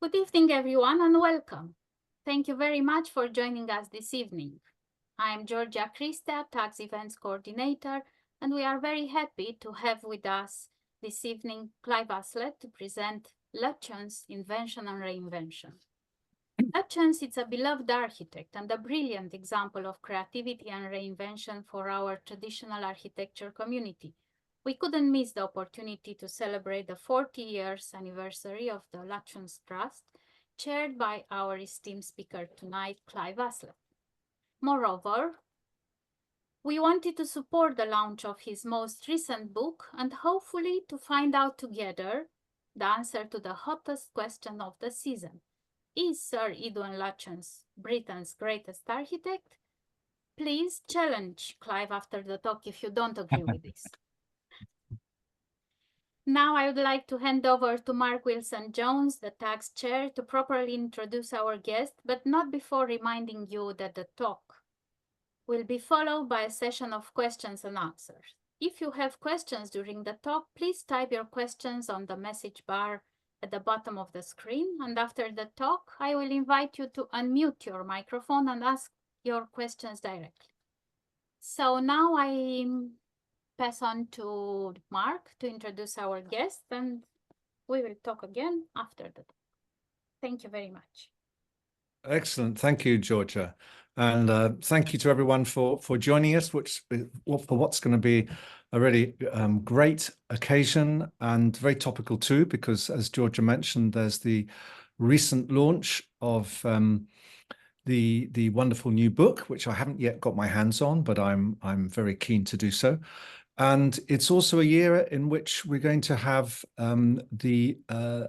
Good evening, everyone, and welcome. Thank you very much for joining us this evening. I am Georgia Christa, Tax Events Coordinator, and we are very happy to have with us this evening Clive Aslet to present Lutyens, Invention and Reinvention. Lutyens is a beloved architect and a brilliant example of creativity and reinvention for our traditional architecture community. We couldn't miss the opportunity to celebrate the 40 years anniversary of the Lutyens Trust, chaired by our esteemed speaker tonight, Clive Aslet. Moreover, we wanted to support the launch of his most recent book and hopefully to find out together the answer to the hottest question of the season. Is Sir Edwin Lutyens Britain's greatest architect? Please challenge Clive after the talk if you don't agree with this. Now I would like to hand over to Mark Wilson-Jones, the tax chair, to properly introduce our guest, but not before reminding you that the talk will be followed by a session of questions and answers. If you have questions during the talk, please type your questions on the message bar at the bottom of the screen, and after the talk, I will invite you to unmute your microphone and ask your questions directly. So now I pass on to Mark to introduce our guest, and we will talk again after the talk. Thank you very much. Excellent. Thank you, Georgia. And thank you to everyone for joining us, for what's going to be a really great occasion and very topical too, because as Georgia mentioned, there's the recent launch of the wonderful new book, which I haven't yet got my hands on, but I'm very keen to do so. And it's also a year in which we're going to have a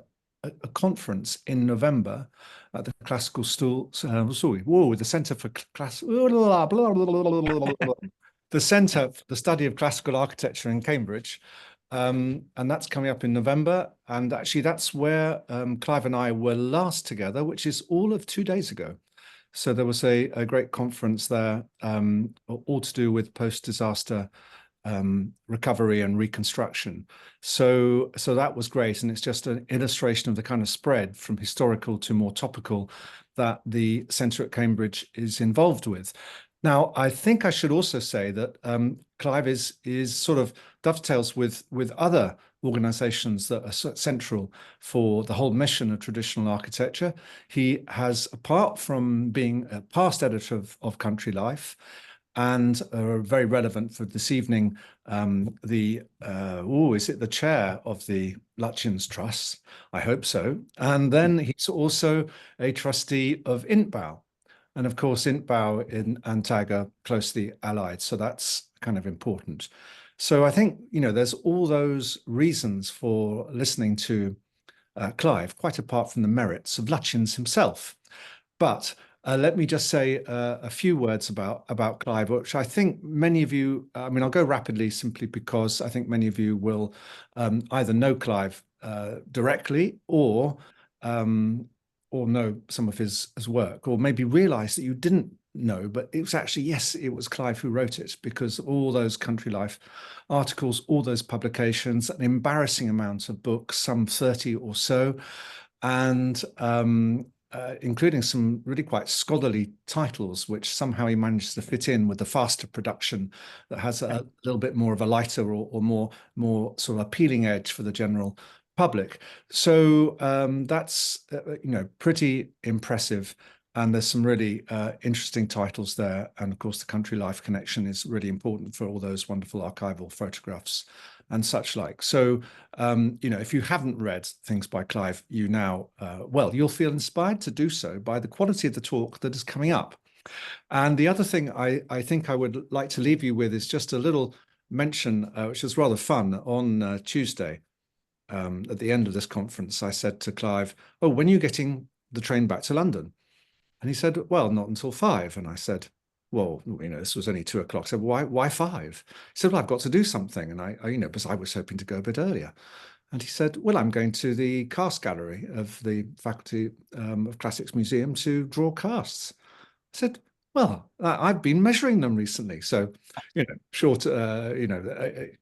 conference in November at the Classical the Centre for the Centre for the Study of Classical Architecture in Cambridge, and that's coming up in November. And actually, that's where Clive and I were last together, which is all of 2 days ago. So there was a great conference there, all to do with post-disaster recovery and reconstruction. So that was great. And it's just an illustration of the kind of spread from historical to more topical that the Centre at Cambridge is involved with. Now, I think I should also say that Clive is sort of dovetails with other organizations that are central for the whole mission of traditional architecture. He has, apart from being a past editor of Country Life, and very relevant for this evening, is it the chair of the Lutyens Trust? I hope so. And then he's also a trustee of INTBAU. And of course, INTBAU and TAG are closely allied. So that's kind of important. So I think, there's all those reasons for listening to Clive, quite apart from the merits of Lutyens himself. But let me just say a few words about Clive, which I think many of you, I'll go rapidly simply because I think many of you will either know Clive directly or know some of his work, or maybe realize that you didn't know, but it was actually, yes, it was Clive who wrote it, because all those Country Life articles, all those publications, an embarrassing amount of books, some 30 or so, and including some really quite scholarly titles, which somehow he managed to fit in with the faster production that has a little bit more of a lighter or more sort of appealing edge for the general public. So that's pretty impressive. And there's some really interesting titles there. And of course, the Country Life connection is really important for all those wonderful archival photographs and such like. So, if you haven't read things by Clive, you'll feel inspired to do so by the quality of the talk that is coming up. And the other thing I think I would like to leave you with is just a little mention, which was rather fun. On Tuesday, at the end of this conference, I said to Clive, "Oh, when are you getting the train back to London?" And he said, "Well, not until 5. And I said, "Well, this was only 2 o'clock. So why 5? He said, "Well, I've got to do something." And I because I was hoping to go a bit earlier. And he said, "Well, I'm going to the cast gallery of the Faculty of Classics Museum to draw casts." I said, "Well, I've been measuring them recently." So,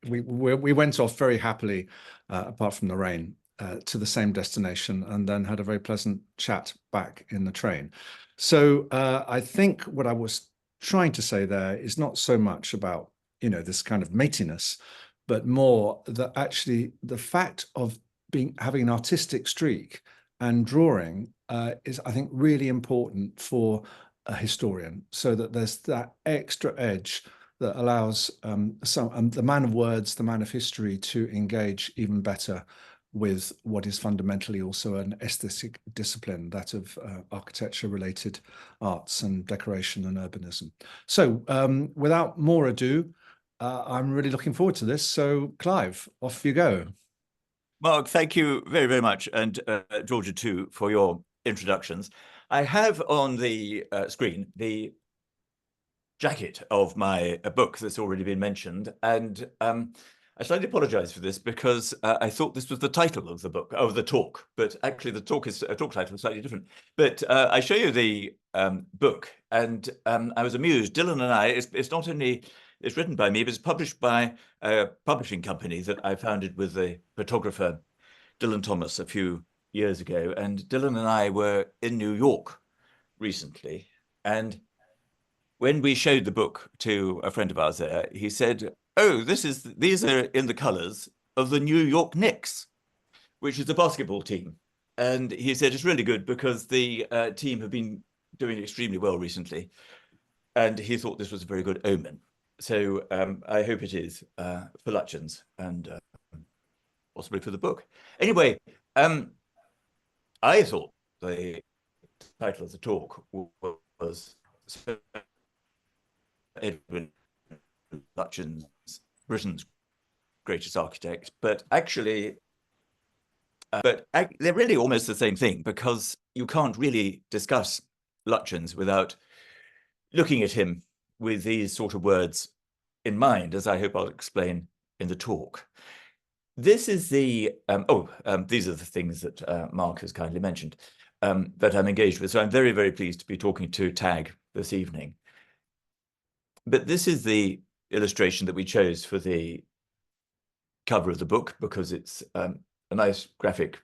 we went off very happily, apart from the rain. to the same destination, and then had a very pleasant chat back in the train. So I think what I was trying to say there is not so much about, this kind of matiness, but more that actually the fact of having an artistic streak and drawing is, I think, really important for a historian, so that there's that extra edge that allows the man of words, the man of history, to engage even better with what is fundamentally also an aesthetic discipline, that of architecture-related arts and decoration and urbanism. So without more ado, I'm really looking forward to this. So Clive, off you go. Mark, thank you very, very much, and Georgia too, for your introductions. I have on the screen the jacket of my book that's already been mentioned, and I slightly apologize for this because I thought this was the title of the book, of the talk, but actually the talk title is slightly different. But I show you the book, and I was amused. Dylan and I, it's not only, it's written by me, but it's published by a publishing company that I founded with the photographer Dylan Thomas a few years ago. And Dylan and I were in New York recently, and when we showed the book to a friend of ours there, he said, "Oh, these are in the colors of the New York Knicks, which is a basketball team." And he said it's really good because the team have been doing extremely well recently, and he thought this was a very good omen. So I hope it is for Lutyens and possibly for the book. Anyway, I thought the title of the talk was Sir Edwin Lutyens, Britain's greatest architect, but actually, they're really almost the same thing, because you can't really discuss Lutyens without looking at him with these sort of words in mind, as I hope I'll explain in the talk. This is the, these are the things that Mark has kindly mentioned that I'm engaged with. So I'm very, very pleased to be talking to TAG this evening. But this is the illustration that we chose for the cover of the book, because it's a nice graphic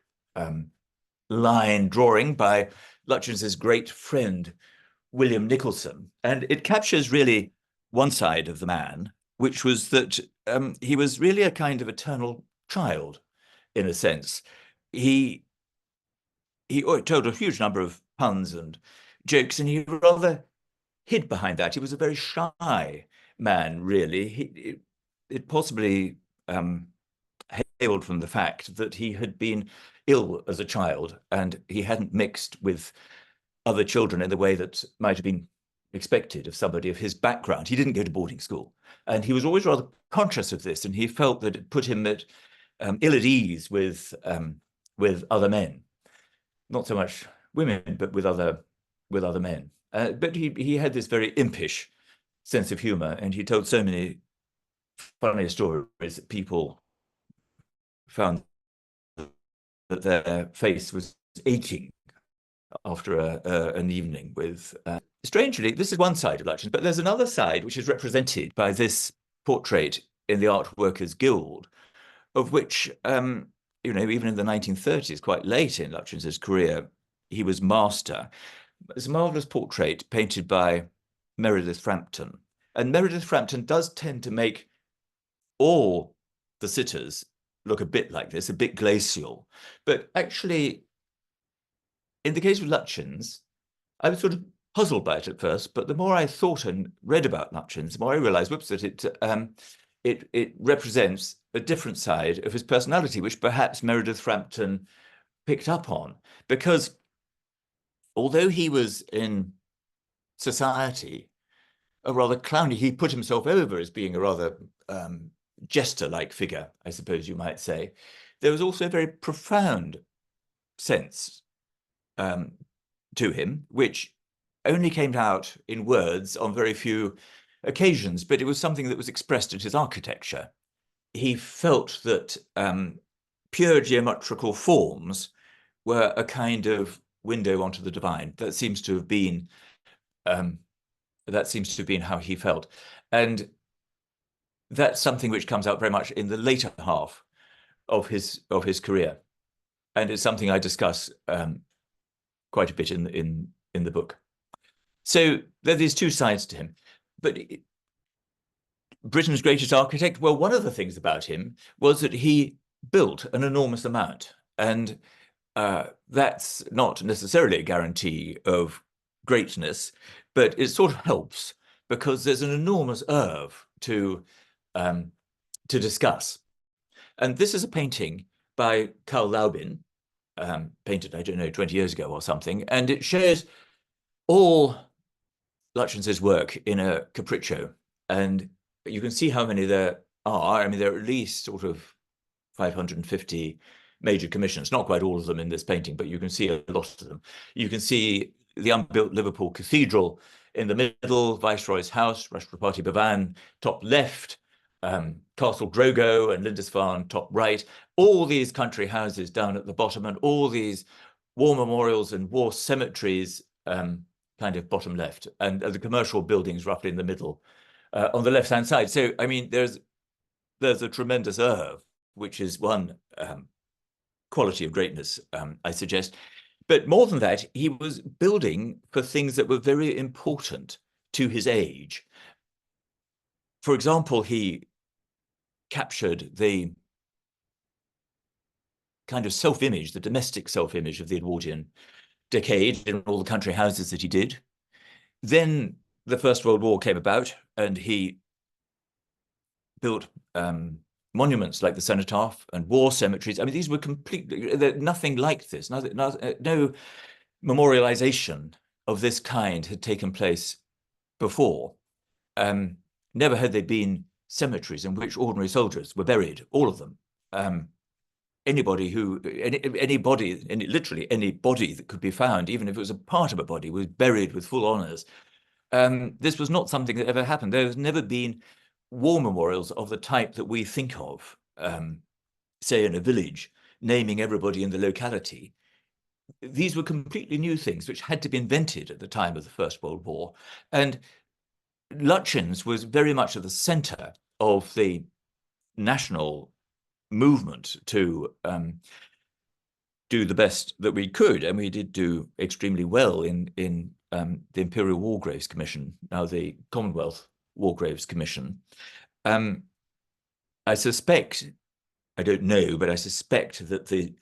line drawing by Lutyens's great friend, William Nicholson. And it captures really one side of the man, which was that he was really a kind of eternal child, in a sense. He told a huge number of puns and jokes, and he rather hid behind that. He was a very shy man, really. It possibly hailed from the fact that he had been ill as a child, and he hadn't mixed with other children in the way that might have been expected of somebody of his background. He didn't go to boarding school, and he was always rather conscious of this, and he felt that it put him at ill at ease with other men, not so much women, but with other men. But he had this very impish sense of humor, and he told so many funny stories that people found that their face was aching after an evening with. Strangely, this is one side of Lutyens, but there's another side which is represented by this portrait in the Art Workers Guild, of which, even in the 1930s, quite late in Lutyens's career, he was master. It's a marvelous portrait painted by Meredith Frampton. And Meredith Frampton does tend to make all the sitters look a bit like this, a bit glacial. But actually, in the case of Lutyens, I was sort of puzzled by it at first, but the more I thought and read about Lutyens, the more I realized, that it represents a different side of his personality, which perhaps Meredith Frampton picked up on. Because although he was in society a rather clowny, he put himself over as being a rather jester-like figure, I suppose you might say, there was also a very profound sense to him, which only came out in words on very few occasions, but it was something that was expressed in his architecture. He felt that pure geometrical forms were a kind of window onto the divine. That seems to have been how he felt, and that's something which comes out very much in the later half of his career. and it's something I discuss quite a bit in the book. So there are these two sides to him. But Britain's greatest architect, well, one of the things about him was that he built an enormous amount. And that's not necessarily a guarantee of greatness, but it sort of helps because there's an enormous oeuvre to discuss. And this is a painting by Carl Laubin, painted, I don't know, 20 years ago or something, and it shows all Lutyens's work in a capriccio. And you can see how many there are. I mean, there are at least sort of 550 major commissions, not quite all of them in this painting, but you can see a lot of them. You can see the unbuilt Liverpool Cathedral in the middle, Viceroy's House, Rashtrapati Bhavan, top left, Castle Drogo and Lindisfarne, top right, all these country houses down at the bottom, and all these war memorials and war cemeteries kind of bottom left, and the commercial buildings roughly in the middle on the left-hand side. So, I mean, there's a tremendous oeuvre, which is one quality of greatness, I suggest. But more than that, he was building for things that were very important to his age. For example, he captured the kind of self-image, the domestic self-image of the Edwardian decade in all the country houses that he did. Then the First World War came about, and he built monuments like the Cenotaph and war cemeteries. I mean, these were completely, nothing like this. No memorialization of this kind had taken place before. Never had there been cemeteries in which ordinary soldiers were buried, all of them. Literally any body that could be found, even if it was a part of a body, was buried with full honors. This was not something that ever happened. There has never been war memorials of the type that we think of, say in a village, naming everybody in the locality. These were completely new things which had to be invented at the time of the First World War. And Lutyens was very much at the center of the national movement to do the best that we could. And we did do extremely well in the Imperial War Graves Commission, now the Commonwealth War Graves Commission. I suspect, I don't know, but I suspect that the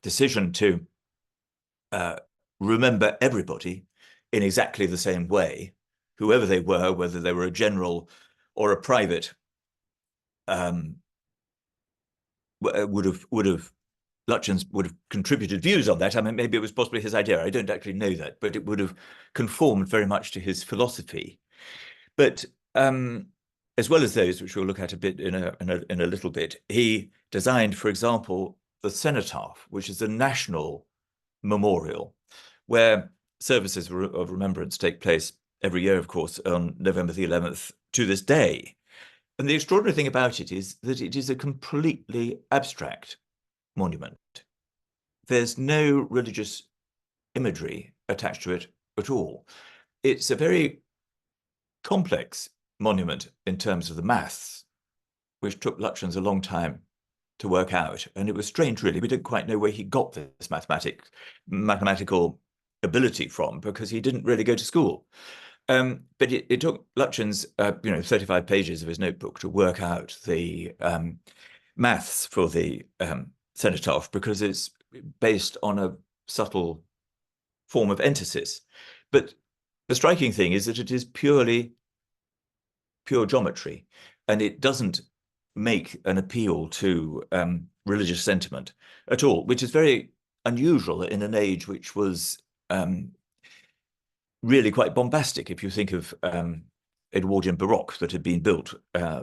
decision to remember everybody in exactly the same way, whoever they were, whether they were a general or a private, Lutyens would have contributed views on that. I mean, maybe it was possibly his idea. I don't actually know that, but it would have conformed very much to his philosophy. But as well as those, which we'll look at a bit in a little bit, he designed, for example, the Cenotaph, which is a national memorial, where services of remembrance take place every year, of course, on November the 11th to this day. And the extraordinary thing about it is that it is a completely abstract monument. There's no religious imagery attached to it at all. It's a very complex monument in terms of the maths, which took Lutyens a long time to work out. And it was strange, really. We didn't quite know where he got this mathematical ability from, because he didn't really go to school. But it took Lutyens, 35 pages of his notebook to work out the maths for the Cenotaph, because it's based on a subtle form of entasis. But the striking thing is that it is pure geometry, and it doesn't make an appeal to religious sentiment at all, which is very unusual in an age which was really quite bombastic. If you think of Edwardian Baroque that had been built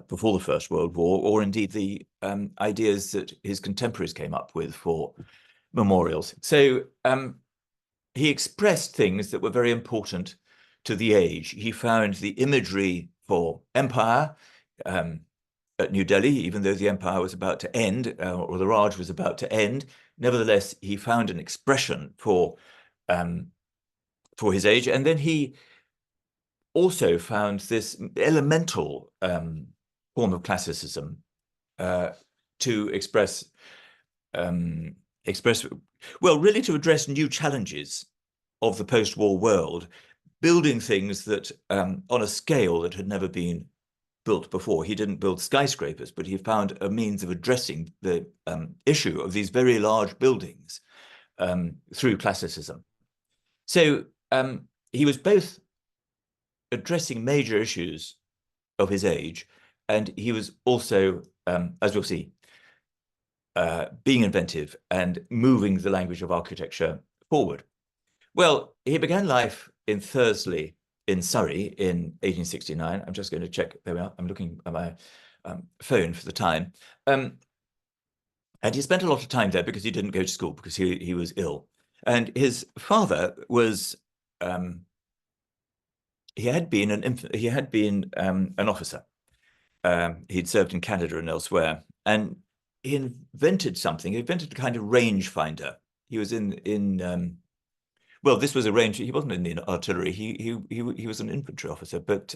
before the First World War, or indeed the ideas that his contemporaries came up with for memorials. So he expressed things that were very important to the age. He found the imagery for empire at New Delhi, even though the empire was about to end, or the Raj was about to end. Nevertheless, he found an expression for his age. And then he also found this elemental form of classicism to express express, well, really to address new challenges of the post-war world, building things that on a scale that had never been built before. He didn't build skyscrapers, but he found a means of addressing the issue of these very large buildings through classicism. So he was both addressing major issues of his age, and he was also, as we'll see, being inventive and moving the language of architecture forward. Well, he began life in Thursley in Surrey in 1869. I'm just going to check. There we are. I'm looking at my phone for the time. And he spent a lot of time there because he didn't go to school because he was ill. And his father was he had been an officer. He'd served in Canada and elsewhere, and he invented something. He invented a kind of rangefinder. He was well, this was a range. He wasn't in the artillery. He was an infantry officer, but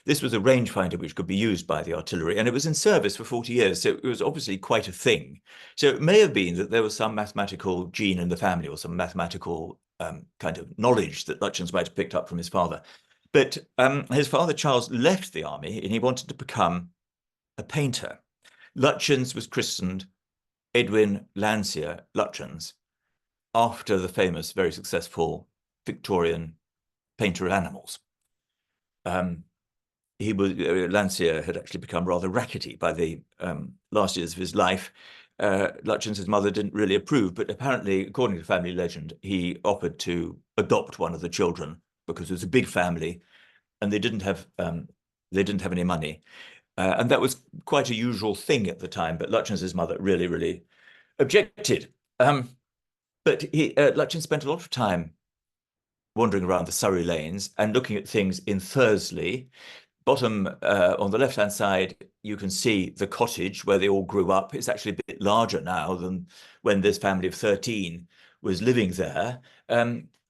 this was a rangefinder which could be used by the artillery, and it was in service for 40 years. So it was obviously quite a thing. So it may have been that there was some mathematical gene in the family, or some mathematical kind of knowledge that Lutyens might have picked up from his father. But his father, Charles, left the army, and he wanted to become a painter. Lutyens was christened Edwin Landseer Lutyens after the famous, very successful Victorian painter of animals. Landseer had actually become rather rackety by the last years of his life. Lutyens' mother didn't really approve, but apparently, according to family legend, he offered to adopt one of the children because it was a big family, and they didn't have any money, and that was quite a usual thing at the time. But Lutyens' mother really, really objected. But Lutyens spent a lot of time wandering around the Surrey lanes and looking at things in Thursley. Bottom on the left-hand side, you can see the cottage where they all grew up. It's actually a bit larger now than when this family of 13 was living there.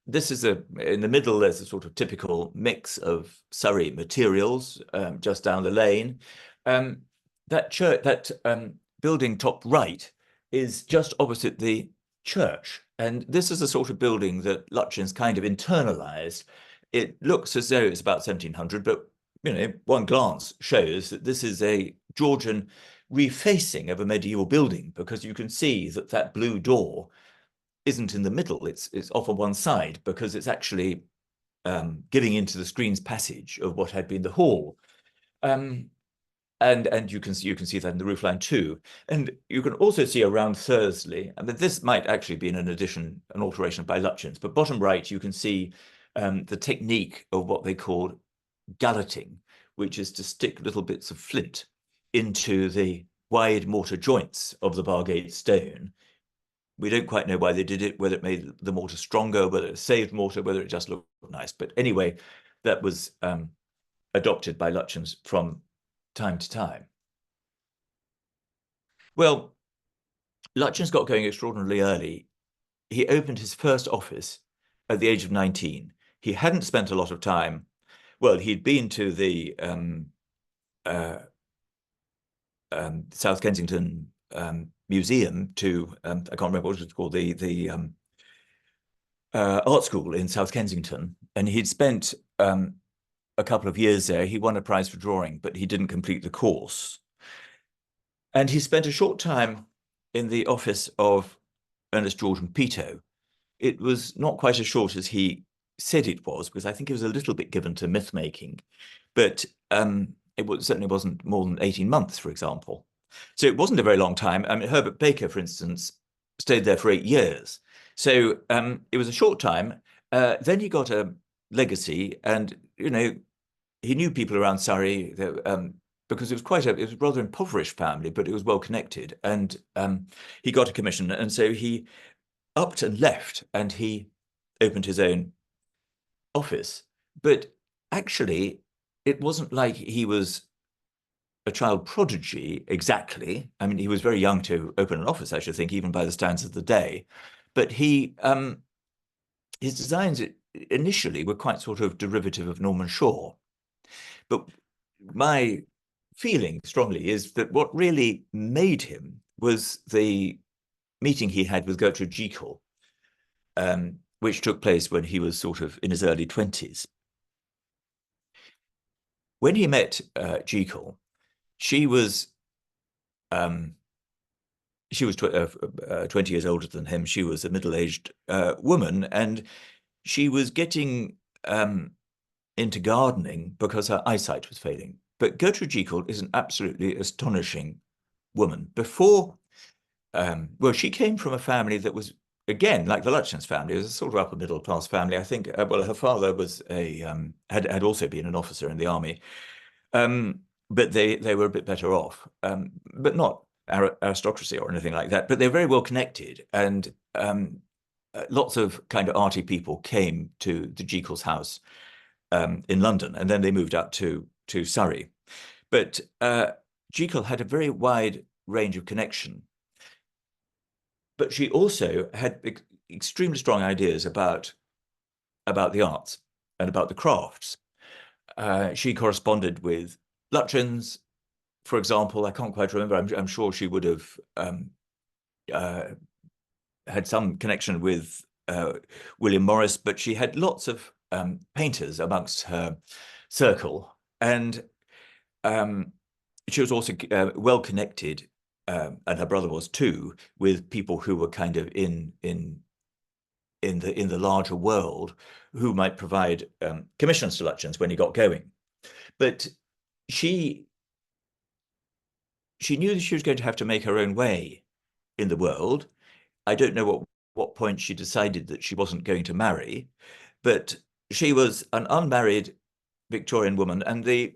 This is in the middle, there's a sort of typical mix of Surrey materials just down the lane. That building top right is just opposite the church. And this is the sort of building that Lutyens kind of internalized. It looks as though it's about 1700, but one glance shows that this is a Georgian refacing of a medieval building, because you can see that that blue door isn't in the middle, it's off on one side, because it's actually giving into the screen's passage of what had been the hall. And you can see that in the roofline too. And you can also see around Thursley, and this might actually be an alteration by Lutyens, but bottom right, you can see the technique of what they called galleting, which is to stick little bits of flint into the wide mortar joints of the Bargate stone. We don't quite know why they did it, whether it made the mortar stronger, whether it saved mortar, whether it just looked nice. But anyway, that was adopted by Lutyens from time to time. Well, Lutyens got going extraordinarily early. He opened his first office at the age of 19. He hadn't spent a lot of time. Well, he'd been to the South Kensington Museum to, I can't remember what it's called, the art school in South Kensington, and he'd spent a couple of years there. He won a prize for drawing, but he didn't complete the course. And he spent a short time in the office of Ernest George and Peto. It was not quite as short as he said it was, because I think he was a little bit given to myth making, but it certainly wasn't more than 18 months, for example. So it wasn't a very long time. I mean, Herbert Baker, for instance, stayed there for 8 years. So it was a short time. Then he got a legacy, and he knew people around Surrey because it was it was a rather impoverished family, but it was well connected, and he got a commission, and so he upped and left, and he opened his own office. But actually, it wasn't like he was a child prodigy exactly. I mean, he was very young to open an office, I should think, even by the standards of the day. But his designs initially were quite sort of derivative of Norman Shaw. But my feeling strongly is that what really made him was the meeting he had with Gertrude Jekyll, which took place when he was sort of in his early 20s. When he met Jekyll, she was 20 years older than him. She was a middle-aged woman, and she was getting into gardening because her eyesight was failing. But Gertrude Jekyll is an absolutely astonishing woman. Before, well, she came from a family that was, again, like the Lutyens family, it was a sort of upper middle class family. I think, well, her father was had also been an officer in the army, but they were a bit better off, but not aristocracy or anything like that. But they're very well connected, and lots of kind of arty people came to the Jekyll's house in London, and then they moved up to Surrey. But Jekyll had a very wide range of connection. But she also had extremely strong ideas about the arts and about the crafts. She corresponded with Lutyens, for example. I can't quite remember. I'm sure she would have had some connection with William Morris, but she had lots of painters amongst her circle, and she was also well connected, and her brother was too, with people who were kind of in the larger world, who might provide commissions to Lutyens when he got going. But she knew that she was going to have to make her own way in the world. I don't know what point she decided that she wasn't going to marry, but she was an unmarried Victorian woman, and the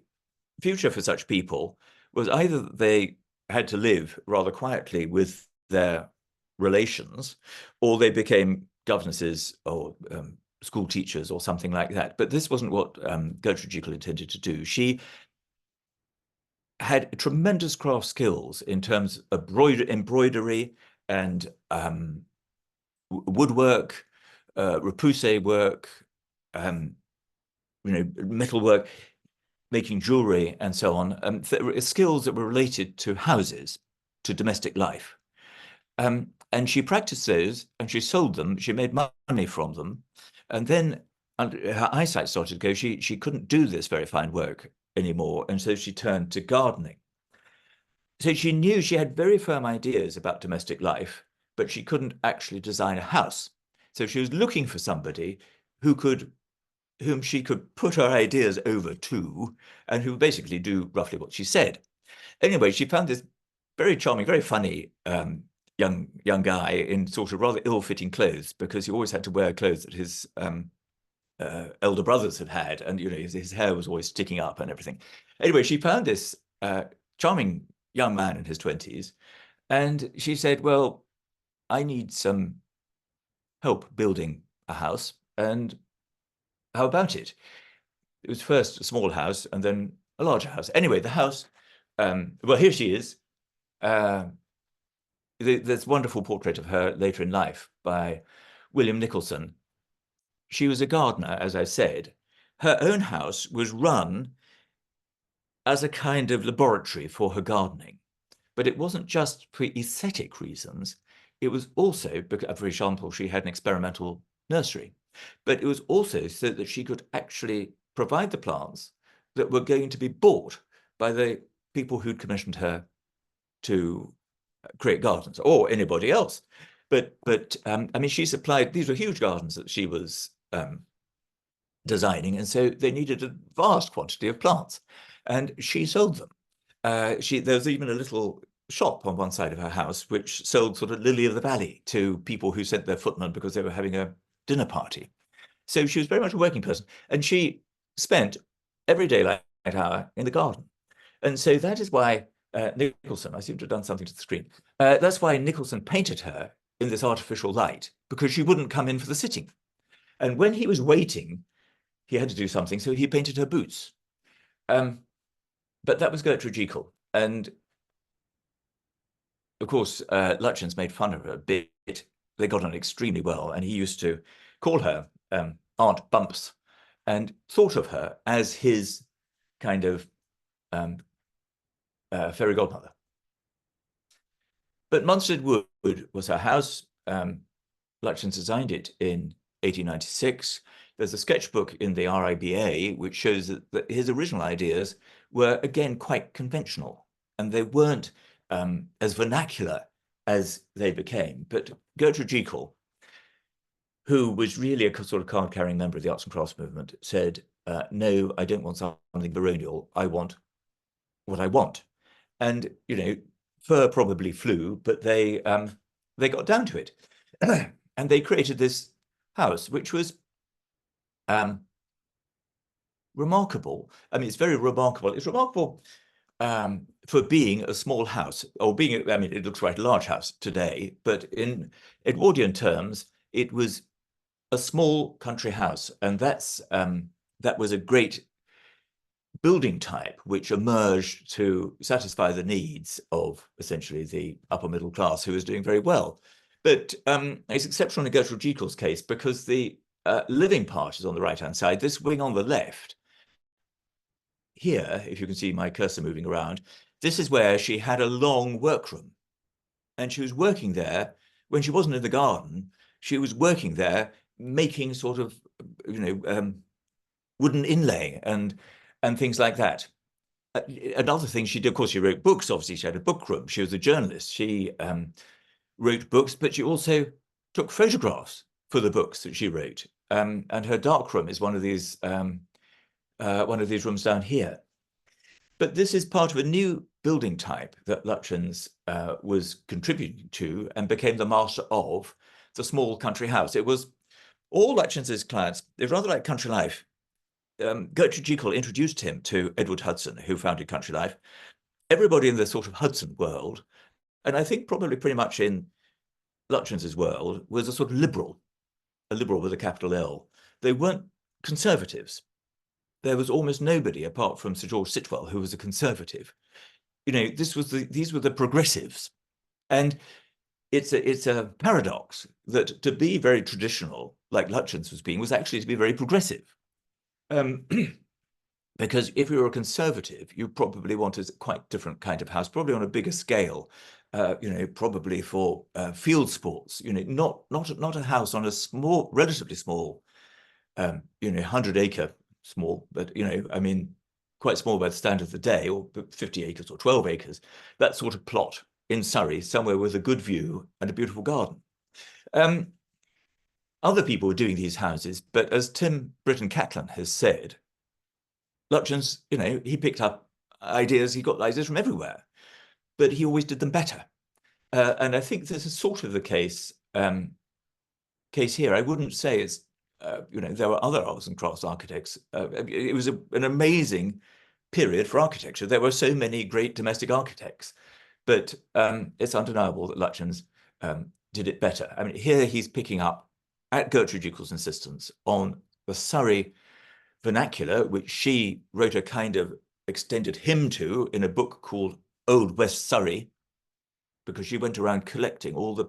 future for such people was either they had to live rather quietly with their relations, or they became governesses or school teachers or something like that. But this wasn't what Gertrude Jekyll intended to do. She had tremendous craft skills in terms of embroidery and woodwork, repoussé work, metalwork, making jewelry and so on, skills that were related to houses, to domestic life. And she practiced those, and she sold them. She made money from them. And then her eyesight started to go. She couldn't do this very fine work anymore, and so she turned to gardening. So she knew she had very firm ideas about domestic life, but she couldn't actually design a house. So she was looking for somebody whom she could put her ideas over to, and who would basically do roughly what she said. Anyway, she found this very charming, very funny young guy in sort of rather ill-fitting clothes, because he always had to wear clothes that his elder brothers had, and his hair was always sticking up and everything. Anyway, she found this charming young man in his 20s, and she said, well, I need some help building a house, and how about it? It was first a small house and then a larger house. Anyway, the house, well, here she is. There's a wonderful portrait of her later in life by William Nicholson. She was a gardener, as I said. Her own house was run as a kind of laboratory for her gardening. But it wasn't just for aesthetic reasons. It was also, for example, she had an experimental nursery. But it was also so that she could actually provide the plants that were going to be bought by the people who'd commissioned her to create gardens, or anybody else. But I mean, she supplied, these were huge gardens that she was designing, and so they needed a vast quantity of plants, and she sold them. There was even a little shop on one side of her house which sold sort of lily of the valley to people who sent their footmen because they were having a dinner party. So she was very much a working person, and she spent every daylight hour in the garden. And so that is why Nicholson, I seem to have done something to the screen, that's why Nicholson painted her in this artificial light, because she wouldn't come in for the sitting. And when he was waiting, he had to do something, so he painted her boots. But that was Gertrude Jekyll. And of course, Lutyens made fun of her a bit. They got on extremely well, and he used to call her Aunt Bumps, and thought of her as his kind of fairy godmother. But Munstead Wood was her house. Lutyens designed it in 1896. There's a sketchbook in the RIBA which shows that his original ideas were, again, quite conventional, and they weren't as vernacular as they became. But Gertrude Jekyll, who was really a sort of card-carrying member of the arts and crafts movement, said, no, I don't want something baronial. I want what I want. And, you know, fur probably flew, but they got down to it. And they created this house, which was remarkable. I mean, it's very remarkable. It's remarkable for being a small house, or being, I mean, it looks quite a large house today, but in Edwardian terms, it was a small country house. And that was a great building type which emerged to satisfy the needs of essentially the upper middle class, who was doing very well. But it's exceptional in Gertrude Jekyll's case because the living part is on the right-hand side. This wing on the left, here, if you can see my cursor moving around, this is where she had a long workroom. And she was working there when she wasn't in the garden. She was working there making sort of, you know, wooden inlay and things like that. Another thing she did, of course, she wrote books. Obviously, she had a book room. She was a journalist. She wrote books, but she also took photographs for the books that she wrote. And her darkroom is one of these rooms down here. But this is part of a new building type that Lutyens was contributing to and became the master of, the small country house. It was all Lutyens's clients. They're rather like Country Life. Gertrude Jekyll introduced him to Edward Hudson, who founded Country Life. Everybody in the sort of Hudson world, and I think probably pretty much in Lutyens's world, was a sort of liberal, a liberal with a capital L. They weren't conservatives. There was almost nobody apart from Sir George Sitwell who was a conservative. You know, these were the progressives, and it's a paradox that to be very traditional, like Lutyens was being, was actually to be very progressive. Because if you were a conservative, you probably wanted a quite different kind of house, probably on a bigger scale, you know, probably for field sports, you know, not a house on a small, relatively small, you know, 100-acre small, but, you know, I mean, quite small by the standard of the day, or 50 acres or 12 acres, that sort of plot in Surrey, somewhere with a good view and a beautiful garden. Other people were doing these houses, but as Tim Britton-Catlin has said, Lutyens, you know, he picked up ideas, he got ideas from everywhere, but he always did them better. And I think this is sort of the case here. I wouldn't say it's, you know, there were other arts and crafts architects. It was an amazing period for architecture. There were so many great domestic architects, but it's undeniable that Lutyens did it better. I mean, here he's picking up, at Gertrude Jekyll's insistence, on the Surrey vernacular, which she wrote a kind of extended hymn to in a book called Old West Surrey, because she went around collecting all the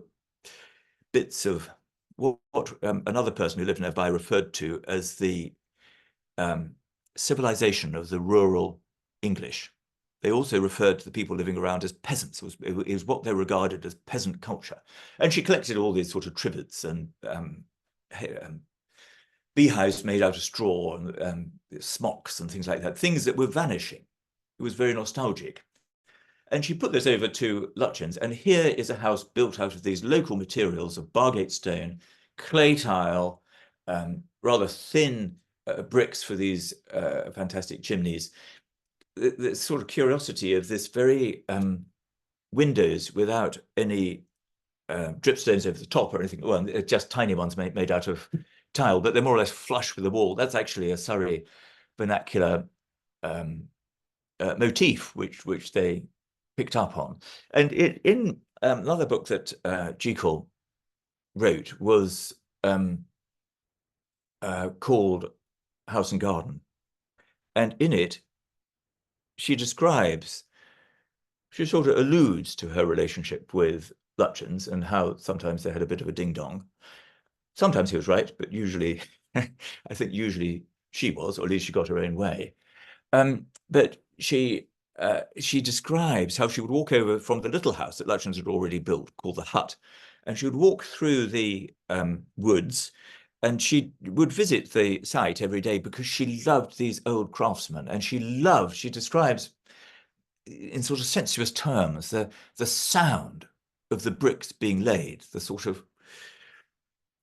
bits of what another person who lived nearby referred to as the civilization of the rural English. They also referred to the people living around as peasants. It was what they regarded as peasant culture. And she collected all these sort of trivets and beehives made out of straw and smocks and things like that, things that were vanishing. It was very nostalgic. And she put this over to Lutyens, and here is a house built out of these local materials of Bargate stone, clay tile, rather thin bricks for these fantastic chimneys. The sort of curiosity of this very windows without any dripstones over the top or anything. Well, just tiny ones made out of tile, but they're more or less flush with the wall. That's actually a Surrey vernacular motif, which they picked up on. And in another book that Jekyll wrote was called House and Garden. And in it, she sort of alludes to her relationship with Lutyens and how sometimes they had a bit of a ding-dong. Sometimes he was right, but usually, I think usually she was, or at least she got her own way. But she she describes how she would walk over from the little house that Lutyens had already built, called the hut, and she would walk through the woods, and she would visit the site every day because she loved these old craftsmen, and she describes in sort of sensuous terms the sound of the bricks being laid, the sort of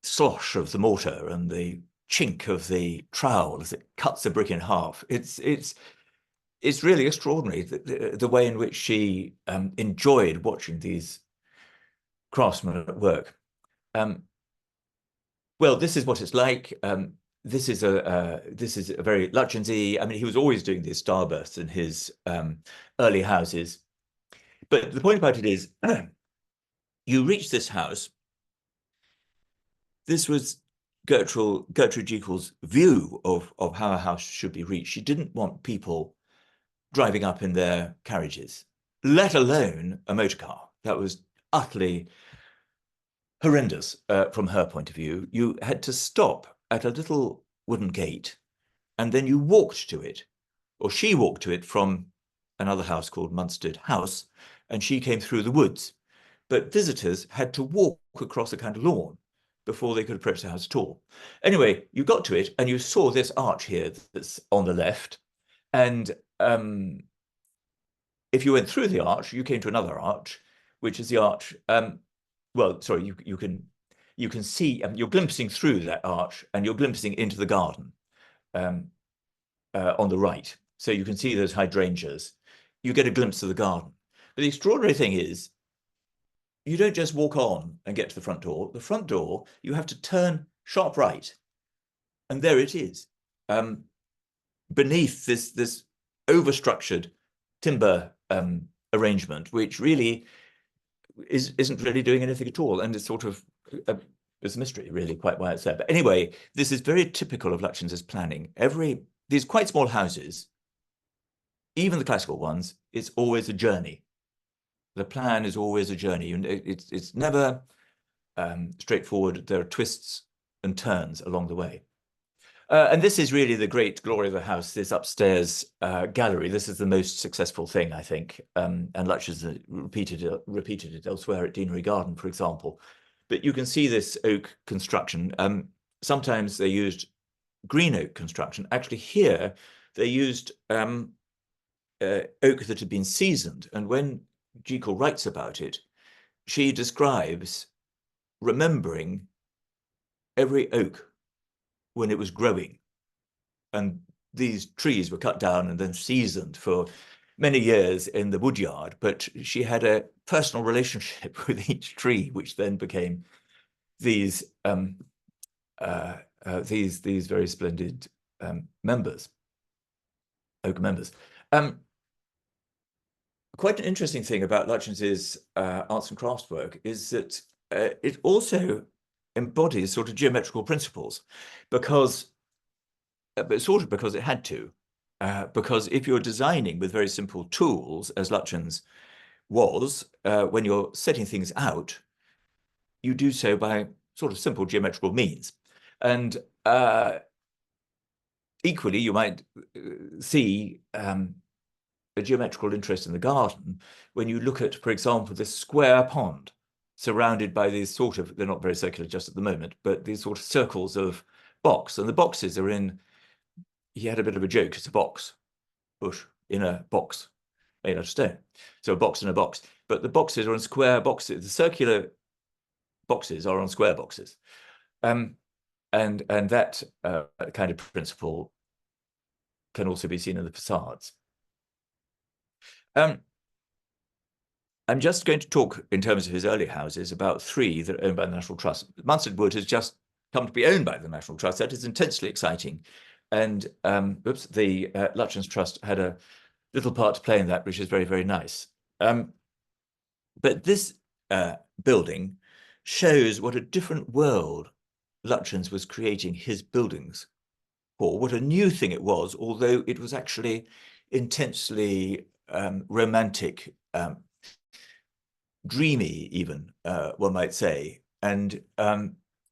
slosh of the mortar and the chink of the trowel as it cuts the brick in half. It's really extraordinary the way in which she enjoyed watching these craftsmen at work. Well, this is what it's like. This is a very Lutyens-y. I mean, he was always doing these starbursts in his early houses. But the point about it is, you reach this house. This was Gertrude Jekyll's view of how a house should be reached. She didn't want people driving up in their carriages, let alone a motor car. That was utterly horrendous from her point of view. You had to stop at a little wooden gate, and then you walked to it, or she walked to it from another house called Munstead House, and she came through the woods. But visitors had to walk across a kind of lawn before they could approach the house at all. Anyway, you got to it, and you saw this arch here that's on the left, and if you went through the arch, you came to another arch, which is the arch. Well, sorry, you can see, you're glimpsing through that arch, and you're glimpsing into the garden on the right. So you can see those hydrangeas. You get a glimpse of the garden. But the extraordinary thing is, you don't just walk on and get to the front door. The front door, you have to turn sharp right, and there it is, beneath this overstructured timber arrangement, which really isn't really doing anything at all, and it's sort of it's a mystery, really, quite why it's there. But anyway, this is very typical of Lutyens's planning. These quite small houses, even the classical ones, it's always a journey. The plan is always a journey, and it's never straightforward. There are twists and turns along the way. And this is really the great glory of the house, this upstairs gallery. This is the most successful thing, I think, and Lutyens repeated it elsewhere at Deanery Garden, for example. But you can see this oak construction. Sometimes they used green oak construction. Actually, here they used oak that had been seasoned, and when Jekyll writes about it, she describes remembering every oak when it was growing, and these trees were cut down and then seasoned for many years in the woodyard, but she had a personal relationship with each tree, which then became these very splendid members, oak members. Quite an interesting thing about Lutyens's arts and crafts work is that it also embodies sort of geometrical principles, because it had to, because if you're designing with very simple tools, as Lutyens was, when you're setting things out, you do so by sort of simple geometrical means. And equally, you might see a geometrical interest in the garden when you look at, for example, this square pond surrounded by these sort of, they're not very circular just at the moment, but these sort of circles of box, and the boxes are in, he had a bit of a joke, it's a box, bush in a box made out of stone. So a box in a box, but the boxes are on square boxes. The circular boxes are on square boxes. And that kind of principle can also be seen in the facades. I'm just going to talk in terms of his early houses about 3 that are owned by the National Trust. Munstead Wood has just come to be owned by the National Trust. That is intensely exciting. And the Lutyens Trust had a little part to play in that, which is very, very nice. But this building shows what a different world Lutyens was creating his buildings for, what a new thing it was, although it was actually intensely romantic, dreamy even, one might say. And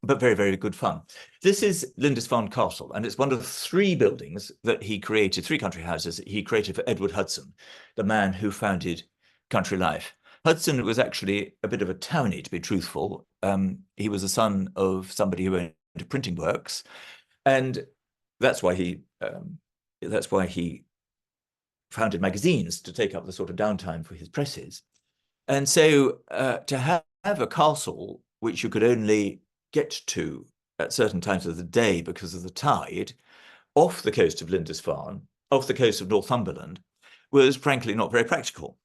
but very, very good fun. This is Lindisfarne Castle, and it's one of the 3 buildings that he created, 3 country houses that he created for Edward Hudson, the man who founded country life. Hudson was actually a bit of a townie, to be truthful. He was the son of somebody who owned a printing works, and that's why he founded magazines to take up the sort of downtime for his presses. And so to have a castle which you could only get to at certain times of the day because of the tide, off the coast of Lindisfarne, off the coast of Northumberland, was frankly not very practical.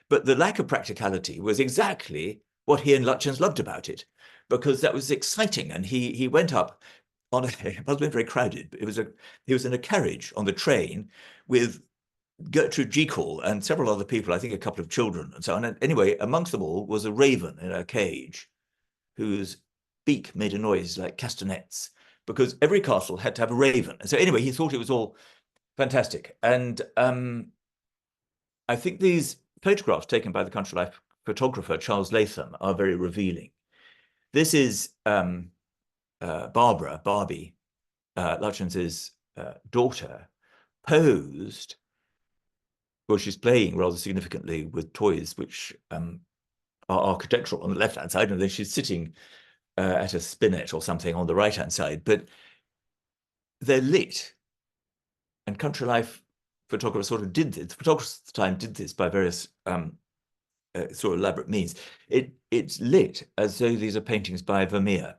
But the lack of practicality was exactly what he and Lutyens loved about it, because that was exciting. And he went up on a, it must have been very crowded, but he was in a carriage on the train with Gertrude Jekyll and several other people, I think a couple of children and so on. And anyway, amongst them all was a raven in a cage whose beak made a noise like castanets, because every castle had to have a raven. And so anyway, he thought it was all fantastic. And I think these photographs taken by the country life photographer Charles Latham are very revealing. This is Barbie, Lutyens's daughter, posed. Well, she's playing rather significantly with toys which are architectural on the left-hand side, and then she's sitting at a spinet or something on the right-hand side, but they're lit. And country life photographers sort of did this. The photographers at the time did this by various sort of elaborate means. It's lit as though these are paintings by Vermeer.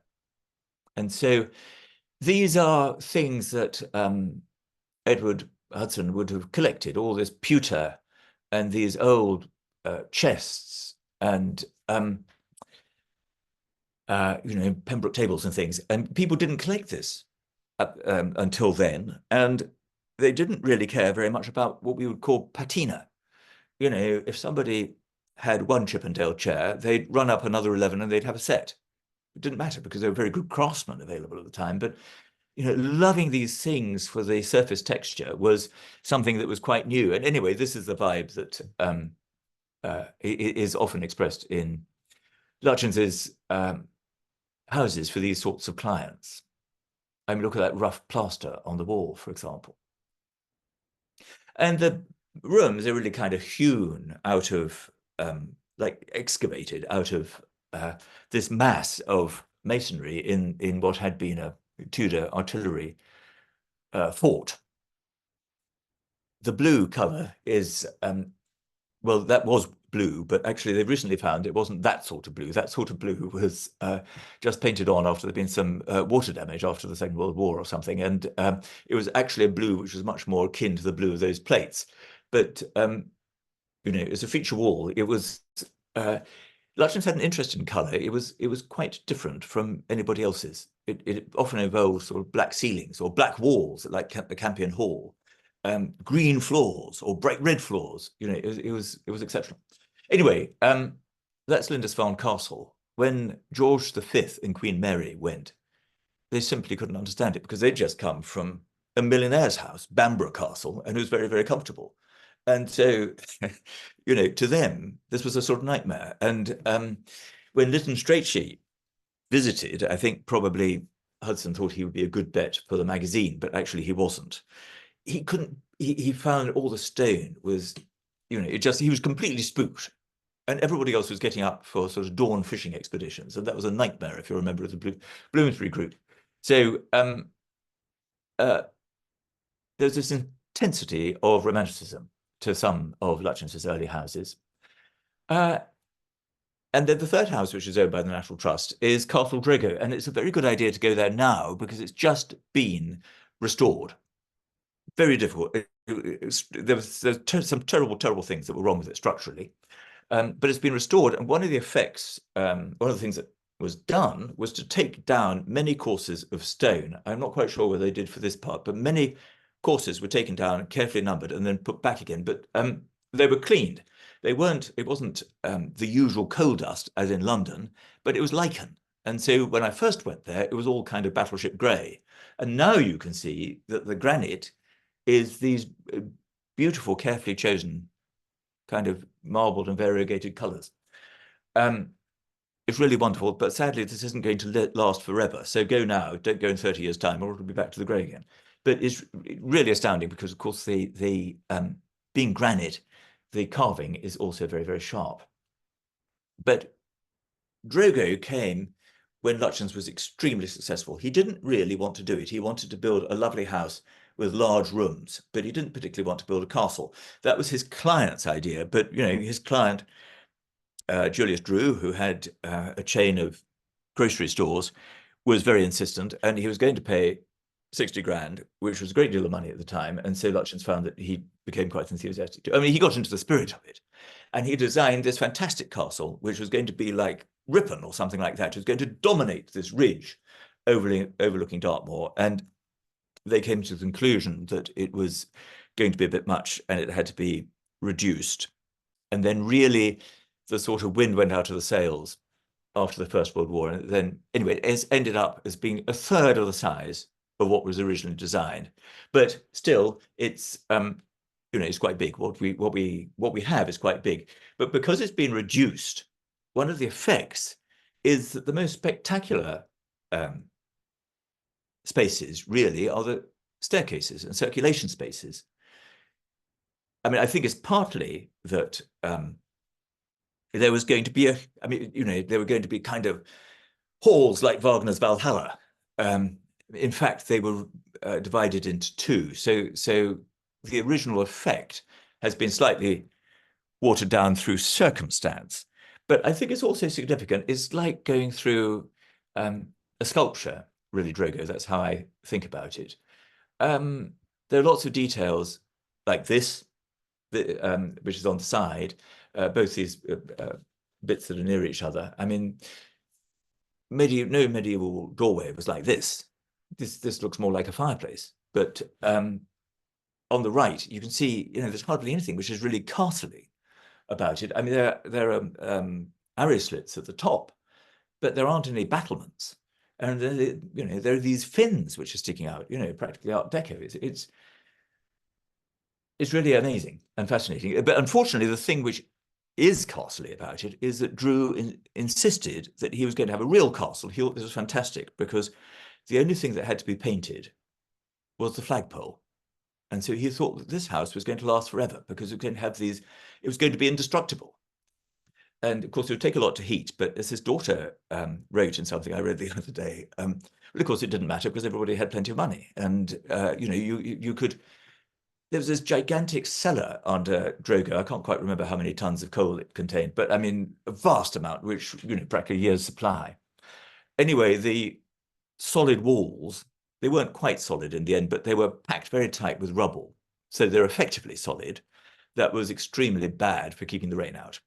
And so these are things that Edward Hudson would have collected, all this pewter and these old chests and Pembroke tables and things. And people didn't collect this until then, and they didn't really care very much about what we would call patina. You know, if somebody had one Chippendale chair, they'd run up another 11 and they'd have a set. It didn't matter because there were very good craftsmen available at the time, but loving these things for the surface texture was something that was quite new. And anyway, this is the vibe that is often expressed in Lutyens's houses for these sorts of clients. I mean, look at that rough plaster on the wall, for example. And the rooms are really kind of hewn out of, like excavated out of this mass of masonry in what had been a Tudor artillery fort. The blue colour is, well, that was blue, but actually they've recently found it wasn't that sort of blue. That sort of blue was just painted on after there'd been some water damage after the Second World War or something. And it was actually a blue which was much more akin to the blue of those plates. But, it's a feature wall. It was, Lutyens had an interest in colour. It was quite different from anybody else's. It often involved sort of black ceilings or black walls, like the Campion Hall, green floors or bright red floors. It was exceptional. Anyway, that's Lindisfarne Castle. When George V and Queen Mary went, they simply couldn't understand it because they'd just come from a millionaire's house, Bamborough Castle, and it was very, very comfortable. And so, to them, this was a sort of nightmare. And when Lytton Strachey visited, I think probably Hudson thought he would be a good bet for the magazine, but actually he wasn't. He couldn't, he found all the stone was, he was completely spooked. And everybody else was getting up for sort of dawn fishing expeditions. And that was a nightmare if you're a member of the Bloomsbury group. So there's this intensity of romanticism to some of Lutyens's early houses. And then the third house, which is owned by the National Trust, is Castle Drago. And it's a very good idea to go there now because it's just been restored. Very difficult. There's some terrible, terrible things that were wrong with it structurally. But it's been restored. And one of the effects, one of the things that was done was to take down many courses of stone. I'm not quite sure what they did for this part, but many courses were taken down, carefully numbered, and then put back again. But they were cleaned. It wasn't the usual coal dust as in London, but it was lichen. And so when I first went there, it was all kind of battleship grey. And now you can see that the granite is these beautiful, carefully chosen kind of marbled and variegated colours. it's really wonderful, but sadly, this isn't going to last forever. So go now, don't go in 30 years' time, or it'll be back to the grey again. But it's really astounding because, of course, being granite, the carving is also very, very sharp. But Drogo came when Lutyens was extremely successful. He didn't really want to do it. He wanted to build a lovely house with large rooms, but he didn't particularly want to build a castle. That was his client's idea. But, you know, his client, Julius Drew, who had a chain of grocery stores, was very insistent, and he was going to pay 60 grand, which was a great deal of money at the time. And so Lutyens found that he became quite enthusiastic. I mean, he got into the spirit of it, and he designed this fantastic castle, which was going to be like Ripon or something like that. It was going to dominate this ridge overlooking Dartmoor. And they came to the conclusion that it was going to be a bit much and it had to be reduced. And then really the sort of wind went out of the sails after the First World War. And then, anyway, it ended up as being a third of the size of what was originally designed. But still, it's you know, it's quite big. What we have is quite big. But because it's been reduced, one of the effects is that the most spectacular spaces really are the staircases and circulation spaces. I mean, I think it's partly that there was going to be there were going to be kind of halls like Wagner's Valhalla. In fact, they were divided into two. So the original effect has been slightly watered down through circumstance. But I think it's also significant. It's like going through a sculpture, really, Drogo. That's how I think about it. There are lots of details like this, which is on the side, both these bits that are near each other. I mean, no medieval doorway was like this. This looks more like a fireplace. But on the right, you can see, you know, there's hardly anything which is really castle-y about it. I mean, there are arrow slits at the top, but there aren't any battlements. And you know, there are these fins which are sticking out, you know, practically Art Deco. It's really amazing and fascinating. But unfortunately, the thing which is costly about it is that Drew insisted that he was going to have a real castle. He thought this was fantastic because the only thing that had to be painted was the flagpole. And so he thought that this house was going to last forever because it was going to have these, it was going to be indestructible. And of course, it would take a lot to heat. But as his daughter wrote in something I read the other day, well, of course, it didn't matter because everybody had plenty of money. And, you know, you could, there was this gigantic cellar under Drogo. I can't quite remember how many tons of coal it contained, but I mean, a vast amount, which, you know, practically a year's supply. Anyway, the solid walls, they weren't quite solid in the end, but they were packed very tight with rubble. So they're effectively solid. That was extremely bad for keeping the rain out.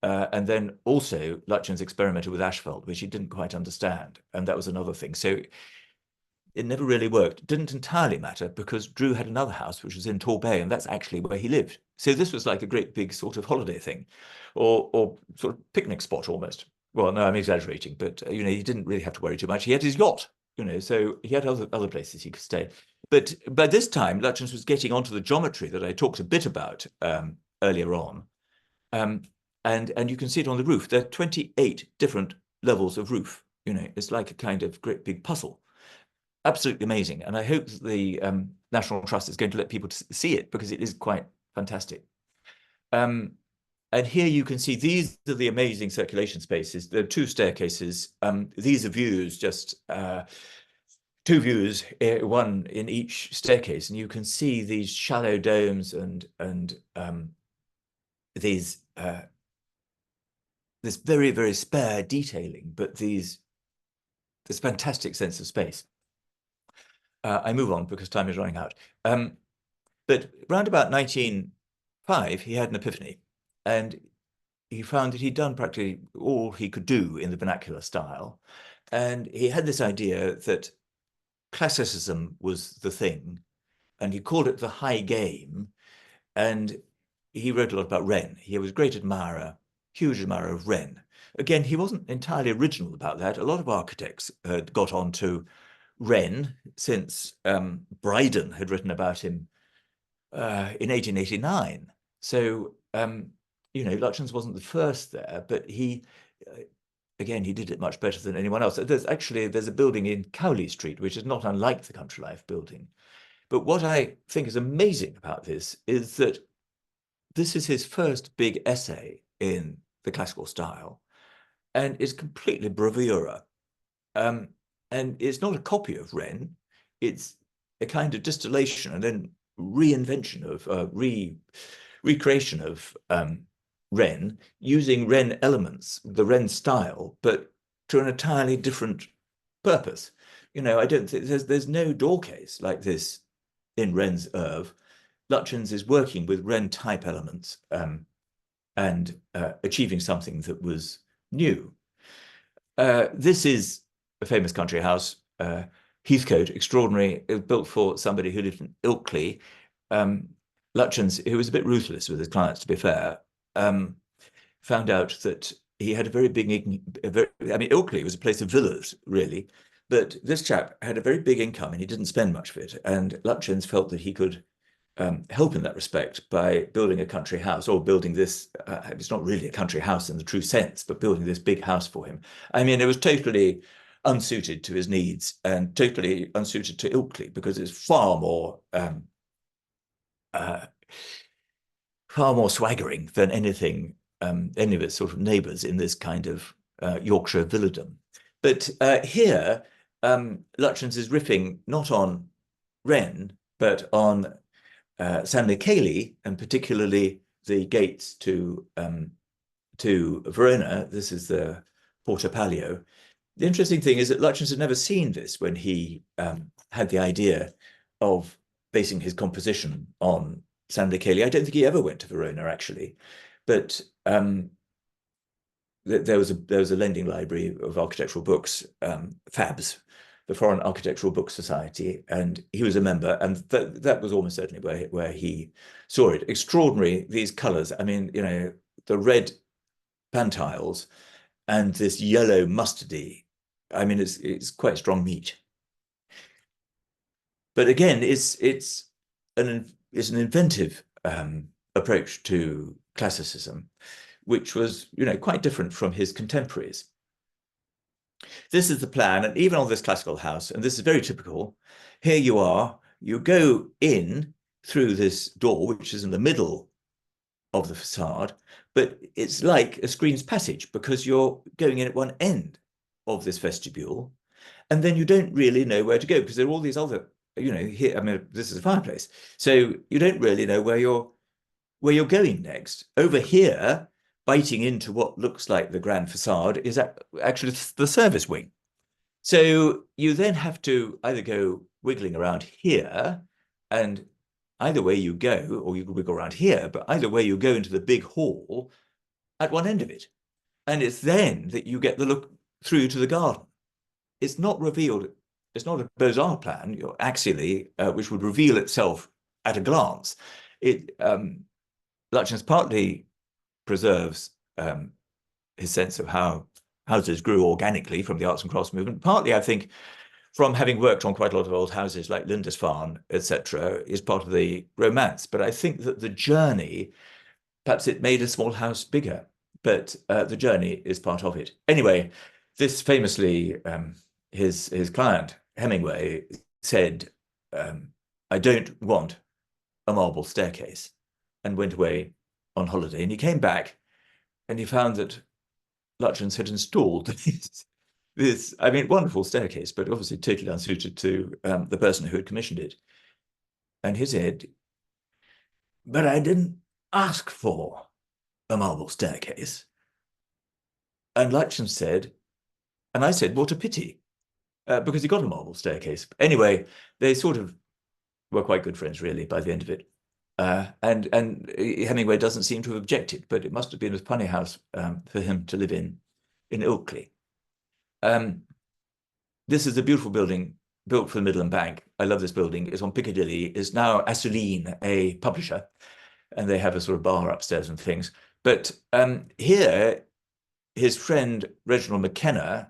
And then also Lutyens experimented with asphalt, which he didn't quite understand. And that was another thing. So it never really worked. It didn't entirely matter because Drew had another house, which was in Torbay, and that's actually where he lived. So this was like a great big sort of holiday thing or sort of picnic spot almost. Well, no, I'm exaggerating, but, you know, he didn't really have to worry too much. He had his yacht, you know, so he had other places he could stay. But by this time, Lutyens was getting onto the geometry that I talked a bit about earlier on. And you can see it on the roof. There are 28 different levels of roof. You know, it's like a kind of great big puzzle. Absolutely amazing. And I hope that the National Trust is going to let people see it because it is quite fantastic. And here you can see these are the amazing circulation spaces. There are two staircases. These are views, just two views, one in each staircase. And you can see these shallow domes and these this very, very spare detailing, but this fantastic sense of space. I move on because time is running out. But around about 1905, he had an epiphany, and he found that he'd done practically all he could do in the vernacular style. And he had this idea that classicism was the thing, and he called it the high game. And he wrote a lot about Wren. He was a great admirer, huge admirer of Wren. Again, he wasn't entirely original about that. A lot of architects had got on to Wren since Bryden had written about him in 1889. So, you know, Lutyens wasn't the first there, but he again, he did it much better than anyone else. There's a building in Cowley Street, which is not unlike the Country Life building. But what I think is amazing about this is that this is his first big essay in the classical style, and it's completely bravura. And it's not a copy of Wren, it's a kind of distillation and then reinvention of recreation of Wren, using Wren elements, the Wren style, but to an entirely different purpose. You know, I don't think there's no door case like this in Wren's oeuvre. Lutyens is working with Wren type elements and achieving something that was new. This is a famous country house, Heathcote, extraordinary, built for somebody who lived in Ilkley. Lutyens, who was a bit ruthless with his clients, to be fair, found out that he had a very big, I mean, Ilkley was a place of villas, really, but this chap had a very big income and he didn't spend much of it. And Lutyens felt that he could help in that respect by building a country house, or building this, it's not really a country house in the true sense, but building this big house for him. I mean, it was totally unsuited to his needs and totally unsuited to Ilkley, because it's far more swaggering than anything, any of its sort of neighbours in this kind of Yorkshire villadom. But here, Lutyens is riffing not on Wren, but on San Michele, and particularly the gates to Verona. This is the Porta Palio. The interesting thing is that Lutyens had never seen this when he had the idea of basing his composition on San Michele. I don't think he ever went to Verona, actually, but there was a lending library of architectural books, FABS, the Foreign Architectural Book Society, and he was a member, and that was almost certainly where he saw it. Extraordinary, these colors. I mean, you know, the red pantiles and this yellow mustardy. I mean, it's quite strong meat. But again, it's an inventive approach to classicism, which was, you know, quite different from his contemporaries. This is the plan, and even on this classical house, and this is very typical, here you are, you go in through this door, which is in the middle of the facade, but it's like a screen's passage, because you're going in at one end of this vestibule, and then you don't really know where to go, because there are all these other, you know, here, I mean, this is a fireplace, so you don't really know where you're going next. Over here, biting into what looks like the grand facade, is actually the service wing. So you then have to either go wiggling around here, and either way you go, or you can wiggle around here, but either way you go into the big hall at one end of it. And it's then that you get the look through to the garden. It's not revealed, it's not a Beaux-Arts plan, axially, which would reveal itself at a glance. Lutyens partly preserves his sense of how houses grew organically from the arts and crafts movement. Partly, I think, from having worked on quite a lot of old houses like Lindisfarne, etc., is part of the romance. But I think that the journey, perhaps it made a small house bigger, but the journey is part of it. Anyway, this famously, his client, Hemingway, said, I don't want a marble staircase, and went away on holiday. And he came back and he found that Lutyens had installed this, I mean, wonderful staircase, but obviously totally unsuited to the person who had commissioned it. And he said, but I didn't ask for a marble staircase. And Lutyens said, and I said, what a pity, because he got a marble staircase. Anyway, they sort of were quite good friends, really, by the end of it. And Hemingway doesn't seem to have objected, but it must have been a funny house for him to live in Ilkley. This is a beautiful building built for the Midland Bank. I love this building. It's on Piccadilly. It's now Assouline, a publisher, and they have a sort of bar upstairs and things. But here, his friend Reginald McKenna,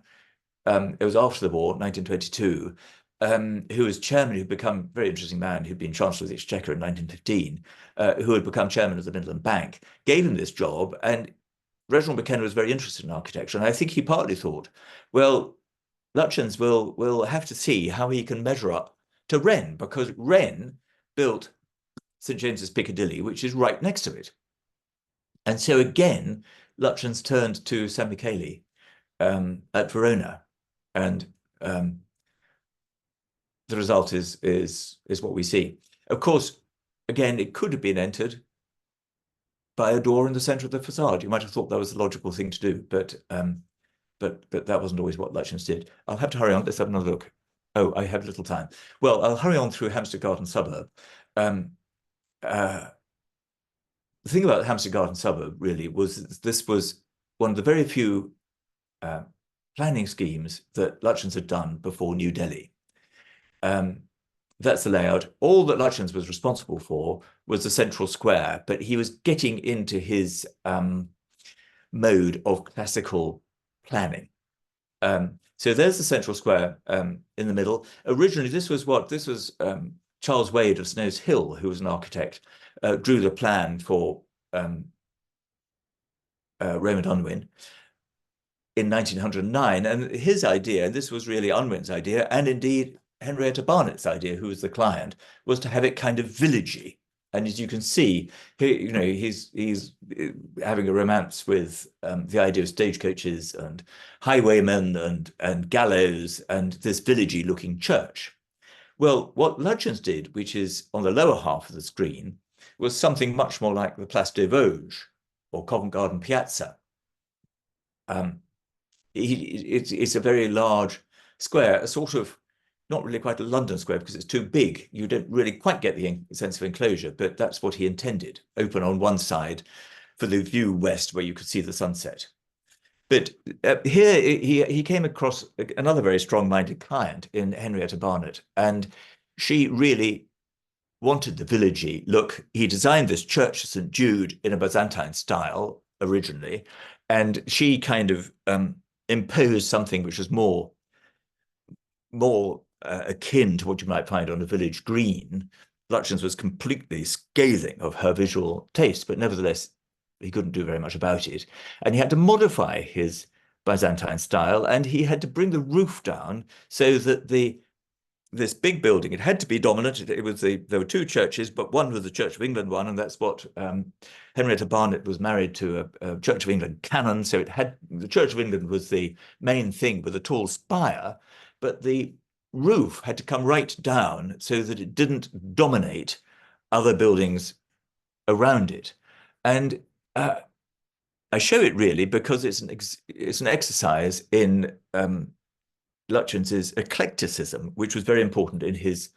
it was after the war, 1922, who was chairman, who'd become a very interesting man, who'd been Chancellor of the Exchequer in 1915, who had become chairman of the Midland Bank, gave him this job, and Reginald McKenna was very interested in architecture, and I think he partly thought, well, Lutyens will have to see how he can measure up to Wren, because Wren built St. James's Piccadilly, which is right next to it. And so again, Lutyens turned to San Michele at Verona, and the result is what we see. Of course, again, it could have been entered by a door in the center of the facade. You might have thought that was the logical thing to do, but that wasn't always what Lutyens did. I'll have to hurry on. Let's have another look. Oh, I have little time. Well, I'll hurry on through Hampstead Garden Suburb. The thing about Hampstead Garden Suburb really was this was one of the very few planning schemes that Lutyens had done before New Delhi. That's the layout. All that Lutyens was responsible for was the central square, but he was getting into his mode of classical planning. So there's the central square in the middle. Originally, this was Charles Wade of Snow's Hill, who was an architect, drew the plan for Raymond Unwin in 1909. And his idea, and this was really Unwin's idea, and indeed Henrietta Barnett's idea, who was the client, was to have it kind of villagey. And as you can see, he's having a romance with the idea of stagecoaches and highwaymen and gallows and this villagey looking church. Well, what Lutyens did, which is on the lower half of the screen, was something much more like the Place des Vosges or Covent Garden Piazza. It's a very large square, a sort of, not really quite a London square because it's too big. You don't really quite get the sense of enclosure, but that's what he intended. Open on one side for the view west where you could see the sunset. But here he came across another very strong-minded client in Henrietta Barnett, and she really wanted the villagey look. He designed this church of St. Jude in a Byzantine style originally, and she kind of imposed something which was more akin to what you might find on a village green. Lutyens was completely scathing of her visual taste, but nevertheless, he couldn't do very much about it. And he had to modify his Byzantine style, and he had to bring the roof down so that this big building, it had to be dominant. There were two churches, but one was the Church of England one, and that's what Henrietta Barnett was married to a Church of England canon. So the Church of England was the main thing with a tall spire, but the roof had to come right down so that it didn't dominate other buildings around it. And I show it really because it's an exercise in Lutyens's eclecticism, which was very important in his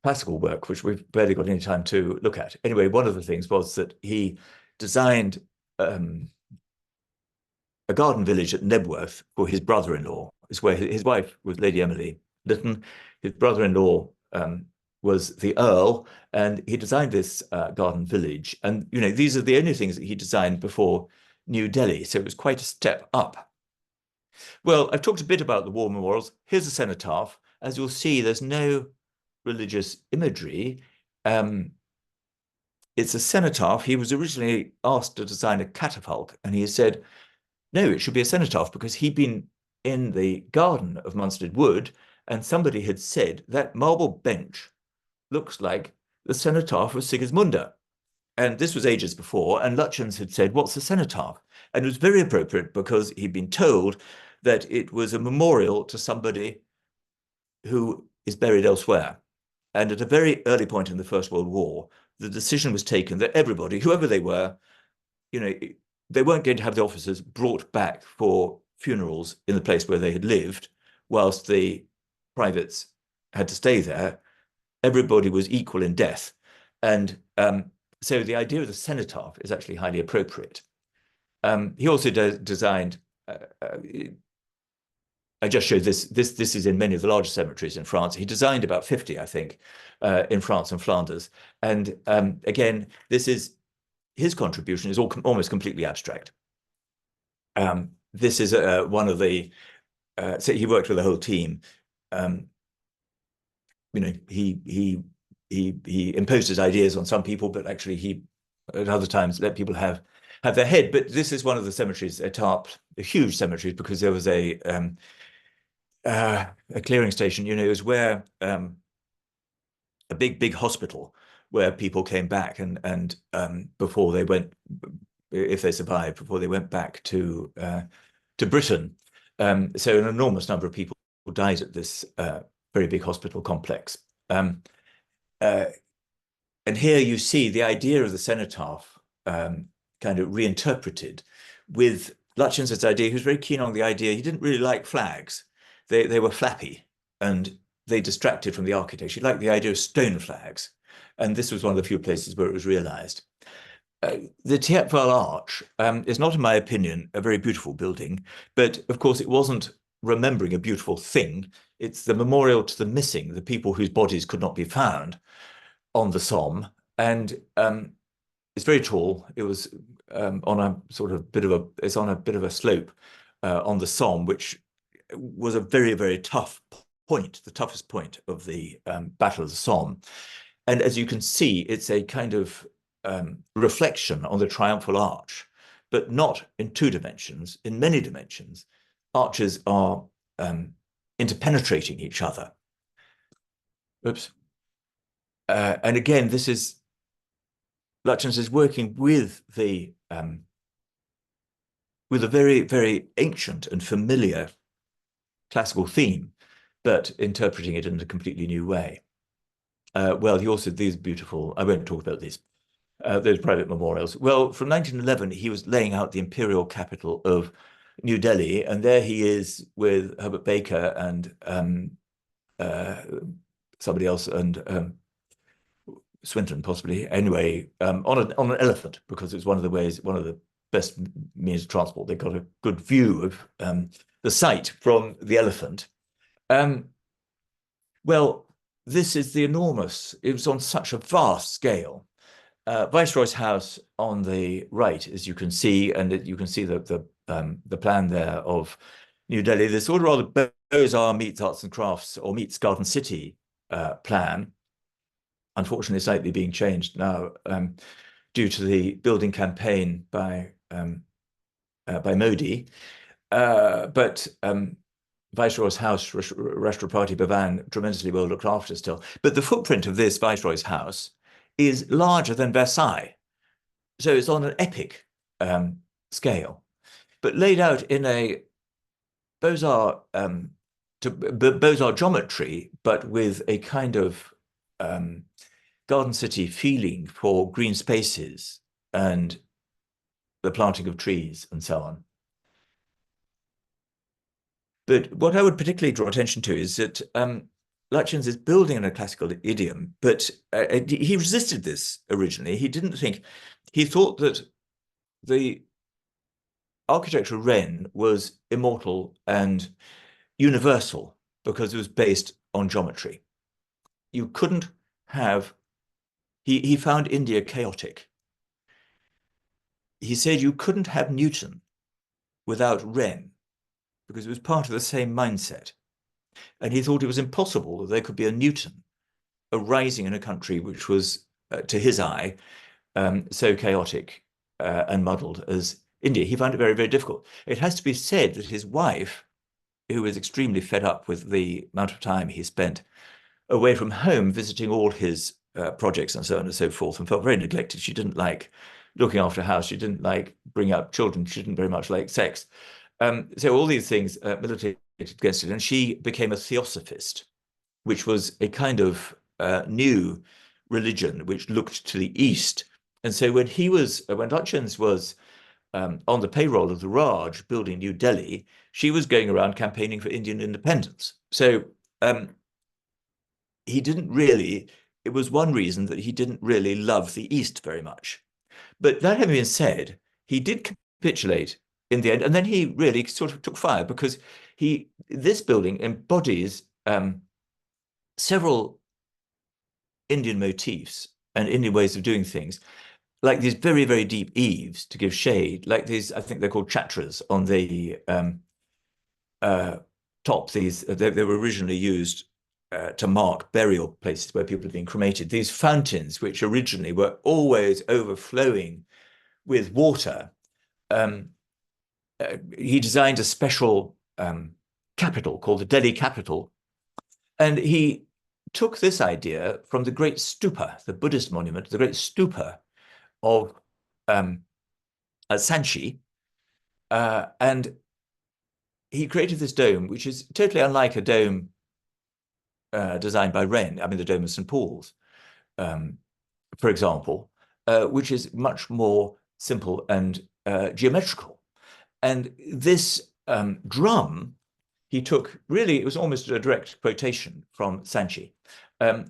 classical work, which we've barely got any time to look at. Anyway, one of the things was that he designed a garden village at Nebworth for his brother-in-law. It's where his wife was Lady Emily Lytton. His brother-in-law was the Earl, and he designed this garden village. And these are the only things that he designed before New Delhi, so it was quite a step up. Well, I've talked a bit about the war memorials. Here's a cenotaph. As you'll see, there's no religious imagery. It's a cenotaph. He was originally asked to design a catafalque, and he said, no, it should be a cenotaph, because he'd been in the garden of Munstead Wood, and somebody had said that marble bench looks like the cenotaph of Sigismunda. And this was ages before, and Lutyens had said, what's a cenotaph? And it was very appropriate because he'd been told that it was a memorial to somebody who is buried elsewhere. And at a very early point in the First World War, the decision was taken that everybody, whoever they were, they weren't going to have the officers brought back for funerals in the place where they had lived, whilst the privates had to stay there. Everybody was equal in death. And so the idea of the cenotaph is actually highly appropriate. He also designed, I just showed this is in many of the larger cemeteries in France. He designed about 50, I think, in France and Flanders. And again, his contribution is almost completely abstract. This is one of the, so he worked with the whole team. He imposed his ideas on some people, but actually he at other times let people have their head. But this is one of the cemeteries at Tarp, a huge cemetery, because there was a clearing station. You know, it was where a big hospital where people came back and before they went, if they survived, before they went back to Britain. So an enormous number of people died at this very big hospital complex. And here you see the idea of the cenotaph kind of reinterpreted with Lutyens' idea. He was very keen on the idea. He didn't really like flags. They were flappy and they distracted from the architecture. He liked the idea of stone flags. And this was one of the few places where it was realized. The Thiepval Arch is not, in my opinion, a very beautiful building, but of course it wasn't remembering a beautiful thing. It's the memorial to the missing, the people whose bodies could not be found on the Somme. And it's very tall. It was on a sort of it's on a bit of a slope on the Somme, which was a very, very tough point, the toughest point of the Battle of the Somme. And as you can see, it's a kind of reflection on the triumphal arch, but not in 2 dimensions, in many dimensions. Arches are interpenetrating each other. Oops. And again, this is, Lutyens is working with a very, very ancient and familiar classical theme, but interpreting it in a completely new way. Well, he also, these beautiful, I won't talk about these, those private memorials. Well, from 1911, he was laying out the imperial capital of New Delhi, and there he is with Herbert Baker and somebody else, and Swinton possibly. Anyway, on an elephant, because it's one of the best means of transport. They got a good view of the site from the elephant. Well, this is the enormous. It was on such a vast scale. Viceroy's house on the right, as you can see, and you can see the plan there of New Delhi. This sort of rather Beaux-Arts meets arts and crafts or meets Garden City plan. Unfortunately, slightly being changed now due to the building campaign by Modi. But Viceroy's house, Rashtrapati Bhavan, tremendously well looked after still. But the footprint of this Viceroy's house is larger than Versailles. So it's on an epic scale, but laid out in a Beaux-Arts geometry, but with a kind of Garden City feeling for green spaces and the planting of trees and so on. But what I would particularly draw attention to is that Lutyens is building in a classical idiom, but he resisted this originally. He didn't think, he thought that the architecture of Rennes was immortal and universal because it was based on geometry. You couldn't have, he found India chaotic. He said you couldn't have Newton without Rennes because it was part of the same mindset. And he thought it was impossible that there could be a Newton arising in a country which was, to his eye, so chaotic and muddled as India. He found it very, very difficult. It has to be said that his wife, who was extremely fed up with the amount of time he spent away from home visiting all his projects and so on and so forth, and felt very neglected. She didn't like looking after a house. She didn't like bringing up children. She didn't very much like sex. So all these things militated against it. And she became a theosophist, which was a kind of new religion which looked to the East. And so when Lutyens was on the payroll of the Raj building New Delhi, she was going around campaigning for Indian independence. So he didn't really, it was one reason that he didn't really love the East very much. But that having been said, he did capitulate in the end, and then he really sort of took fire because this building embodies several Indian motifs and Indian ways of doing things, like these very, very deep eaves to give shade, like these, I think they're called chatras on the top. These they were originally used to mark burial places where people have been cremated. These fountains, which originally were always overflowing with water, he designed a special capital called the Delhi capital. And he took this idea from the great stupa, the Buddhist monument, the great stupa of Sanchi, and he created this dome, which is totally unlike a dome designed by Wren. I mean, the dome of St. Paul's, for example, which is much more simple and geometrical. And this drum, he took, really, it was almost a direct quotation from Sanchi.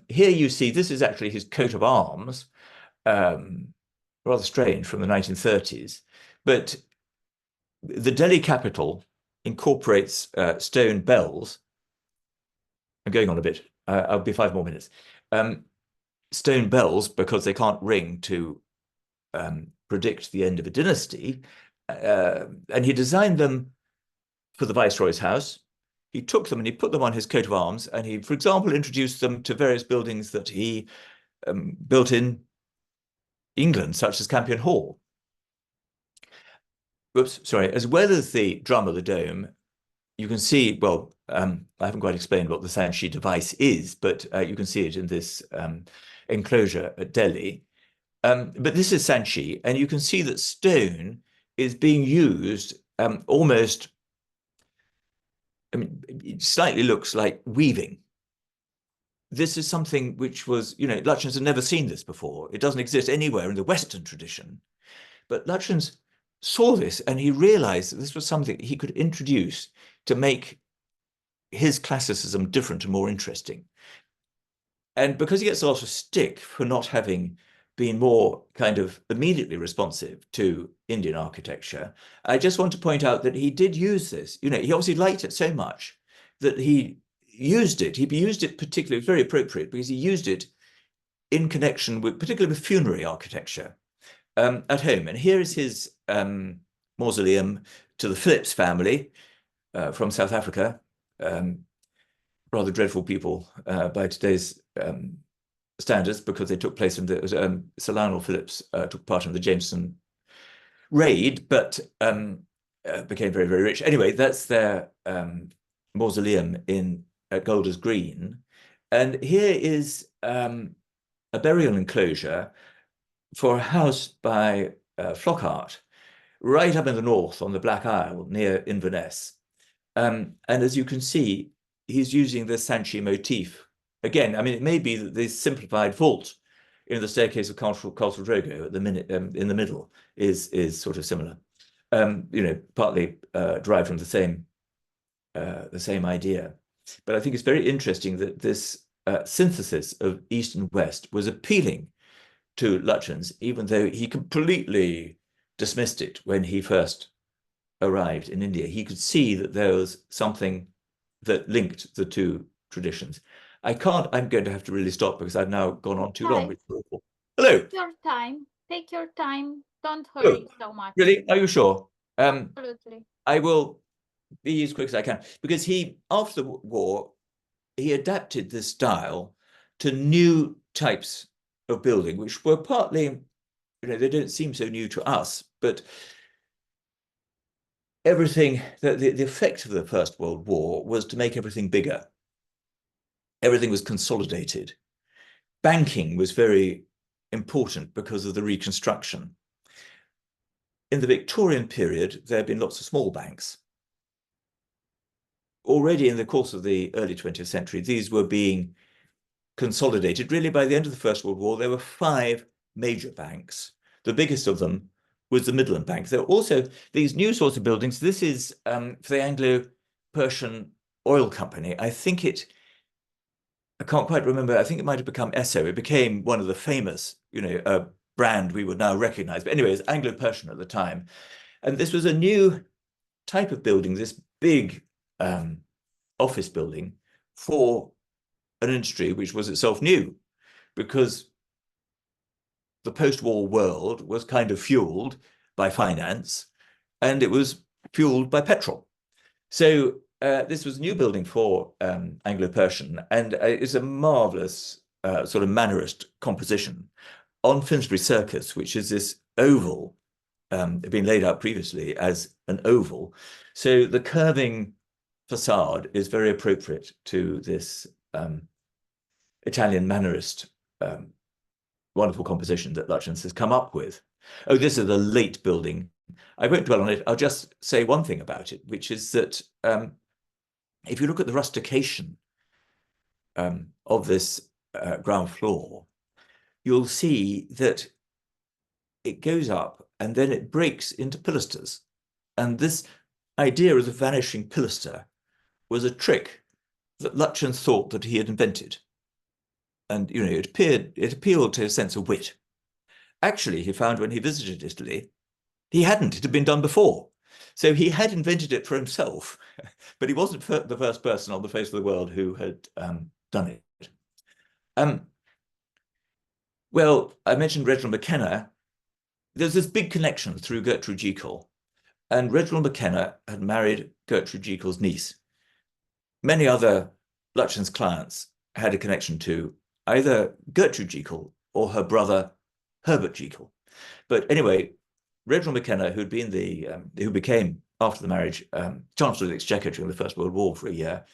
Here you see, this is actually his coat of arms, rather strange, from the 1930s. But the Delhi capital incorporates stone bells. I'm going on a bit. I'll be 5 more minutes. Stone bells, because they can't ring to predict the end of a dynasty. And he designed them for the Viceroy's house. He took them and he put them on his coat of arms, and he, for example, introduced them to various buildings that he built in England, such as Campion Hall. Whoops, sorry. As well as the drum of the dome, you can see, well, I haven't quite explained what the Sanchi device is, but you can see it in this enclosure at Delhi. But this is Sanchi, and you can see that stone is being used almost, I mean, it slightly looks like weaving. This is something which was, you know, Lutyens had never seen this before. It doesn't exist anywhere in the Western tradition. But Lutyens saw this and he realized that this was something he could introduce to make his classicism different and more interesting. And because he gets a lot of stick for not having been more kind of immediately responsive to Indian architecture, I just want to point out that he did use this. You know, he obviously liked it so much that he used it. He used it particularly, very appropriate, because he used it in connection with, particularly with funerary architecture at home. And here is his mausoleum to the Phillips family from South Africa. Rather dreadful people by today's standards, because they took place in the Sir Lionel Phillips took part in the Jameson raid, but became very, very rich. Anyway, that's their mausoleum at Golders Green. And here is a burial enclosure for a house by Flockhart, right up in the north on the Black Isle near Inverness. And as you can see, he's using the Sanchi motif. Again, I mean, it may be that this simplified vault in the staircase of Castle Drogo at the in the middle is sort of similar. You know, partly derived from the same idea. But I think it's very interesting that this synthesis of East and West was appealing to Lutyens, even though he completely dismissed it when he first arrived in India. He could see that there was something that linked the two traditions. I'm going to have to really stop because I've now gone on too long. Hello. Take your time. Take your time. Don't hurry so much. Really? Are you sure? Absolutely. I will be as quick as I can, because after the war, he adapted this style to new types of building, which were partly, you know, they don't seem so new to us, but everything, the effect of the First World War was to make everything bigger. Everything was consolidated. Banking was very important because of the reconstruction. In the Victorian period, there had been lots of small banks. Already in the course of the early 20th century, these were being consolidated. Really, by the end of the First World War, there were 5 major banks. The biggest of them was the Midland Bank. There were also these new sorts of buildings. This is for the Anglo-Persian Oil Company. I can't quite remember. I think it might have become Esso. It became one of the famous, you know, brand we would now recognize. But anyway, it's Anglo-Persian at the time. And this was a new type of building, this big office building for an industry which was itself new, because the post-war world was kind of fueled by finance and it was fueled by petrol. So this was a new building for Anglo-Persian, and it's a marvelous sort of Mannerist composition on Finsbury Circus, which is this oval, been laid out previously as an oval. So the curving facade is very appropriate to this Italian Mannerist wonderful composition that Lutyens has come up with. Oh, this is a late building. I won't dwell on it. I'll just say one thing about it, which is that if you look at the rustication of this ground floor, you'll see that it goes up and then it breaks into pilasters. And this idea of the vanishing pilaster was a trick that Lutyens thought that he had invented. And, you know, it appealed to his sense of wit. Actually, he found when he visited Italy, he hadn't. It had been done before. So he had invented it for himself, but he wasn't the first person on the face of the world who had done it. Well, I mentioned Reginald McKenna. There's this big connection through Gertrude Jekyll, and Reginald McKenna had married Gertrude Jekyll's niece. Many other Lutyens clients had a connection to either Gertrude Jekyll or her brother Herbert Jekyll. But anyway, Reginald McKenna, who'd been who became, after the marriage, Chancellor of the Exchequer during the First World War for a year,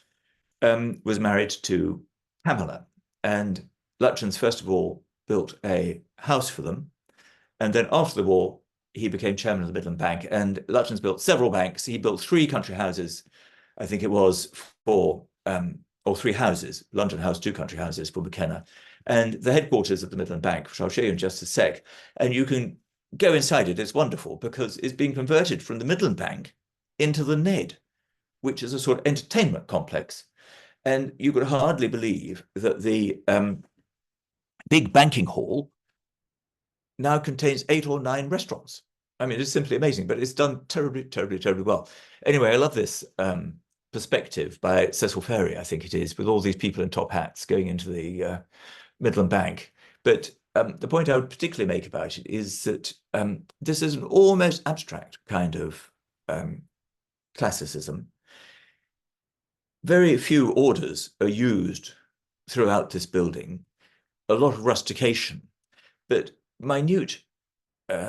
was married to Pamela. And Lutyens, first of all, built a house for them. And then after the war, he became chairman of the Midland Bank. And Lutyens built several banks. He built 3 country houses, I think it was, for, or 3 houses, London House, 2 country houses for McKenna. And the headquarters of the Midland Bank, which I'll show you in just a sec. And you can go inside it. It's wonderful because it's being converted from the Midland Bank into the Ned, which is a sort of entertainment complex. And you could hardly believe that the big banking hall now contains 8 or 9 restaurants. I mean, it's simply amazing, but it's done terribly, terribly, terribly well. Anyway, I love this perspective by Cecil Ferry, I think it is, with all these people in top hats going into the Midland Bank. But the point I would particularly make about it is that this is an almost abstract kind of classicism. Very few orders are used throughout this building, a lot of rustication, but minute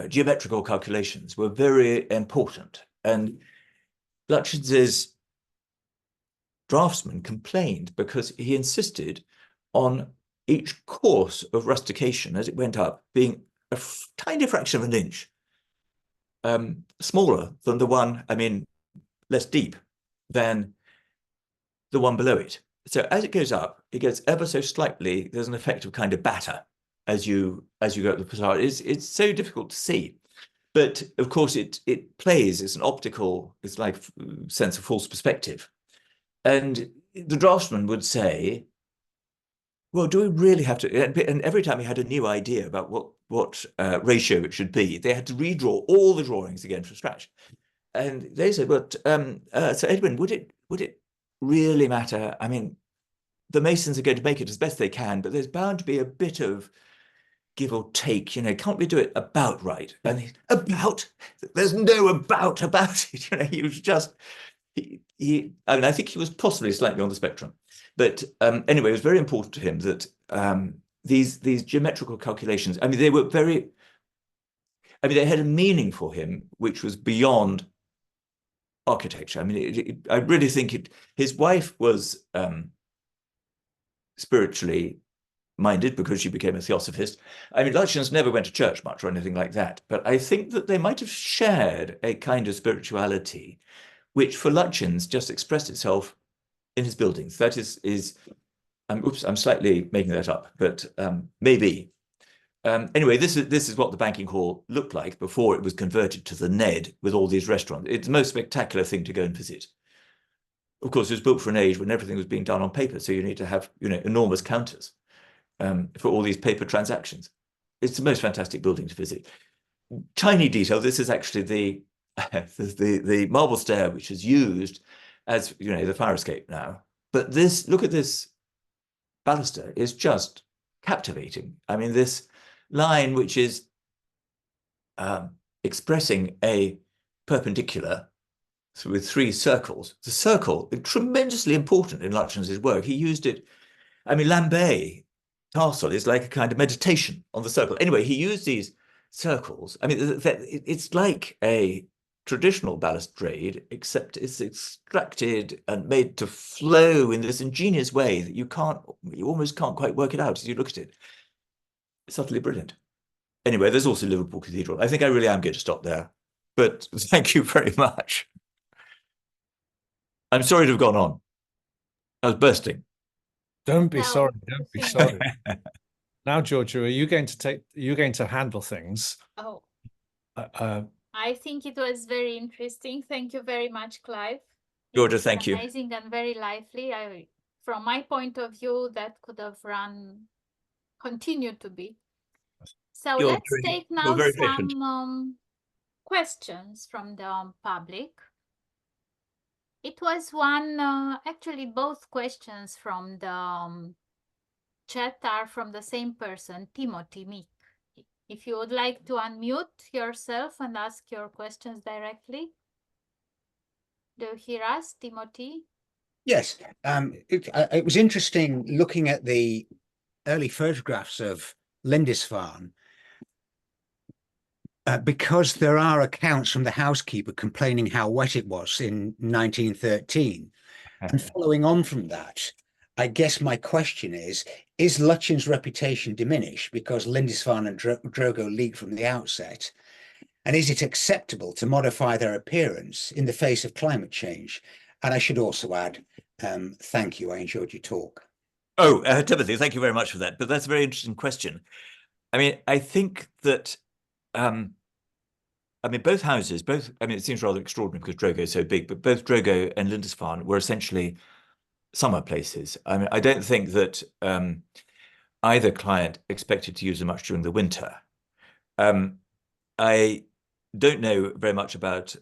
geometrical calculations were very important. And Lutyens's draftsman complained because he insisted on each course of rustication as it went up being a tiny fraction of an inch smaller than the one, I mean, less deep than the one below it. So as it goes up, it gets ever so slightly, there's an effect of kind of batter as you go up the facade. It's so difficult to see. But of course it plays, it's an optical, it's like sense of false perspective. And the draftsman would say, well, do we really have to? And every time he had a new idea about what ratio it should be, they had to redraw all the drawings again from scratch. And they said, but Sir Edwin, would it really matter? I mean, the masons are going to make it as best they can, but there's bound to be a bit of give or take, you know, can't we do it about right? And there's no about it, you know, he was just, I mean, I think he was possibly slightly on the spectrum. But anyway, it was very important to him that these geometrical calculations, I mean, they had a meaning for him, which was beyond architecture. I mean, I really think his wife was spiritually minded because she became a theosophist. I mean, Lutyens never went to church much or anything like that, but I think that they might have shared a kind of spirituality, which for Lutyens just expressed itself in his buildings. That is oops, I'm slightly making that up, but maybe. Anyway, this is what the banking hall looked like before it was converted to the Ned with all these restaurants. It's the most spectacular thing to go and visit. Of course, it was built for an age when everything was being done on paper, so you need to have, you know, enormous counters for all these paper transactions. It's the most fantastic building to visit. Tiny detail, this is actually the marble stair, which is used as, you know, the fire escape now. But this, look at this baluster, is just captivating. I mean, this line, which is expressing a perpendicular with 3 circles. The circle is tremendously important in Lutyens' work. He used it. I mean, Lambert Castle is like a kind of meditation on the circle. Anyway, he used these circles. I mean, it's like a traditional balustrade, except it's extracted and made to flow in this ingenious way that you almost can't quite work it out as you look at it. It's utterly brilliant. Anyway, there's also Liverpool Cathedral. I think I really am going to stop there, but thank you very much. I'm sorry to have gone on. I was bursting. Don't be No, sorry. Don't be thank sorry. Now, Georgia, are you going to handle things? Oh, Uh, I think it was very interesting. Thank you very much, Clive. It Georgia, was thank you. amazing and very lively. From my point of view, that could have continued to be. So let's take now some questions from the public. It was actually both questions from the chat are from the same person, Timothy Meek. If you would like to unmute yourself and ask your questions directly. Do you hear us, Timothy? Yes, it was interesting looking at the early photographs of Lindisfarne, because there are accounts from the housekeeper complaining how wet it was in 1913. And following on from that, I guess my question is Lutyens' reputation diminished because Lindisfarne and Drogo leaked from the outset? And is it acceptable to modify their appearance in the face of climate change? And I should also add, thank you. I enjoyed your talk. Oh, Timothy, thank you very much for that. But that's a very interesting question. I mean, I think that, both houses, it seems rather extraordinary because Drogo is so big, but both Drogo and Lindisfarne were essentially summer places. I mean, I don't think that either client expected to use them much during the winter. I don't know very much about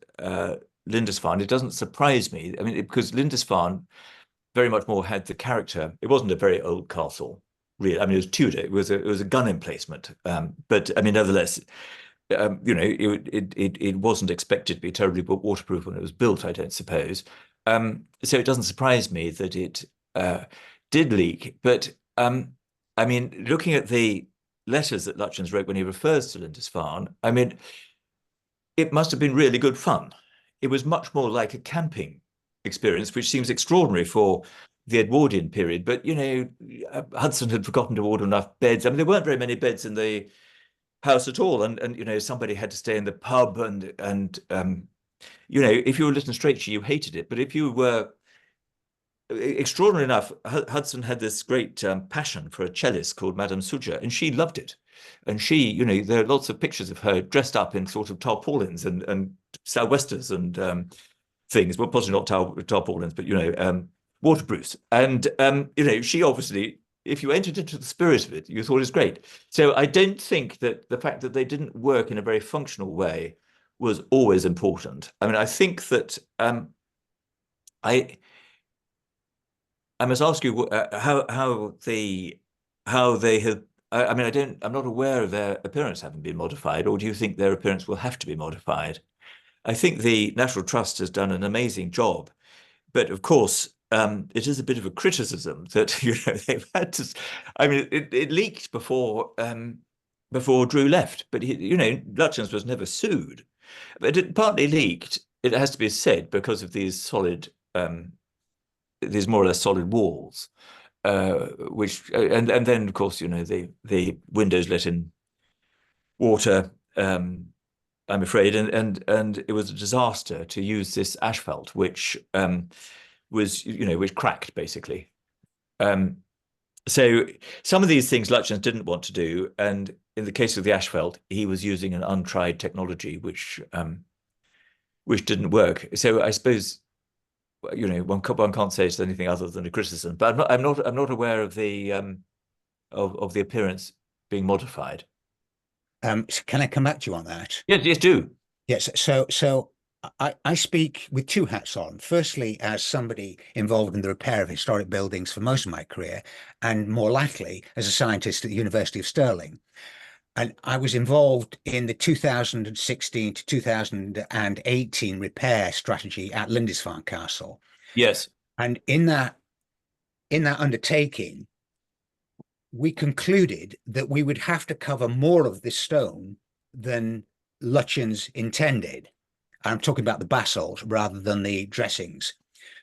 Lindisfarne. It doesn't surprise me. I mean, because Lindisfarne very much more had the character. It wasn't a very old castle, really. I mean, it was Tudor. It was a gun emplacement. But I mean, nevertheless, it wasn't expected to be terribly waterproof when it was built, I don't suppose. So it doesn't surprise me that it did leak. But I mean, looking at the letters that Lutyens wrote when he refers to Lindisfarne, I mean, it must have been really good fun. It was much more like a camping experience, which seems extraordinary for the Edwardian period. But, Hudson had forgotten to order enough beds. I mean, there weren't very many beds in the house at all. And somebody had to stay in the pub and if you were Lytton Strachey, you hated it. But if you were, extraordinary enough, Hudson had this great passion for a cellist called Madame Suja, and she loved it. And she, there are lots of pictures of her dressed up in sort of tarpaulins and sou'westers and things. Well, possibly not tarpaulins, but, waterproofs. And, she obviously, if you entered into the spirit of it, you thought it was great. So I don't think that the fact that they didn't work in a very functional way was always important. I mean, I think that I must ask you how they have. I mean, I'm not aware of their appearance having been modified, or do you think their appearance will have to be modified? I think the National Trust has done an amazing job, but of course, it is a bit of a criticism that they've had to. I mean, it leaked before Drew left, but Lutyens was never sued. But it partly leaked. It has to be said because of these solid, these more or less solid walls. Which and then of course the windows let in water, I'm afraid, and it was a disaster to use this asphalt which was which cracked basically. So some of these things Lutyens didn't want to do, and in the case of the asphalt he was using an untried technology which didn't work. So I suppose one can't say it's anything other than a criticism, but I'm not aware of the appearance being modified. So can I come back to you on that? Yes, do. Yes. So I speak with two hats on. Firstly, as somebody involved in the repair of historic buildings for most of my career, and more latterly as a scientist at the University of Stirling. and I was involved in the 2016 to 2018 repair strategy at Lindisfarne Castle. Yes. And in that undertaking, we concluded that we would have to cover more of this stone than Lutyens intended. I'm talking about the basalt rather than the dressings.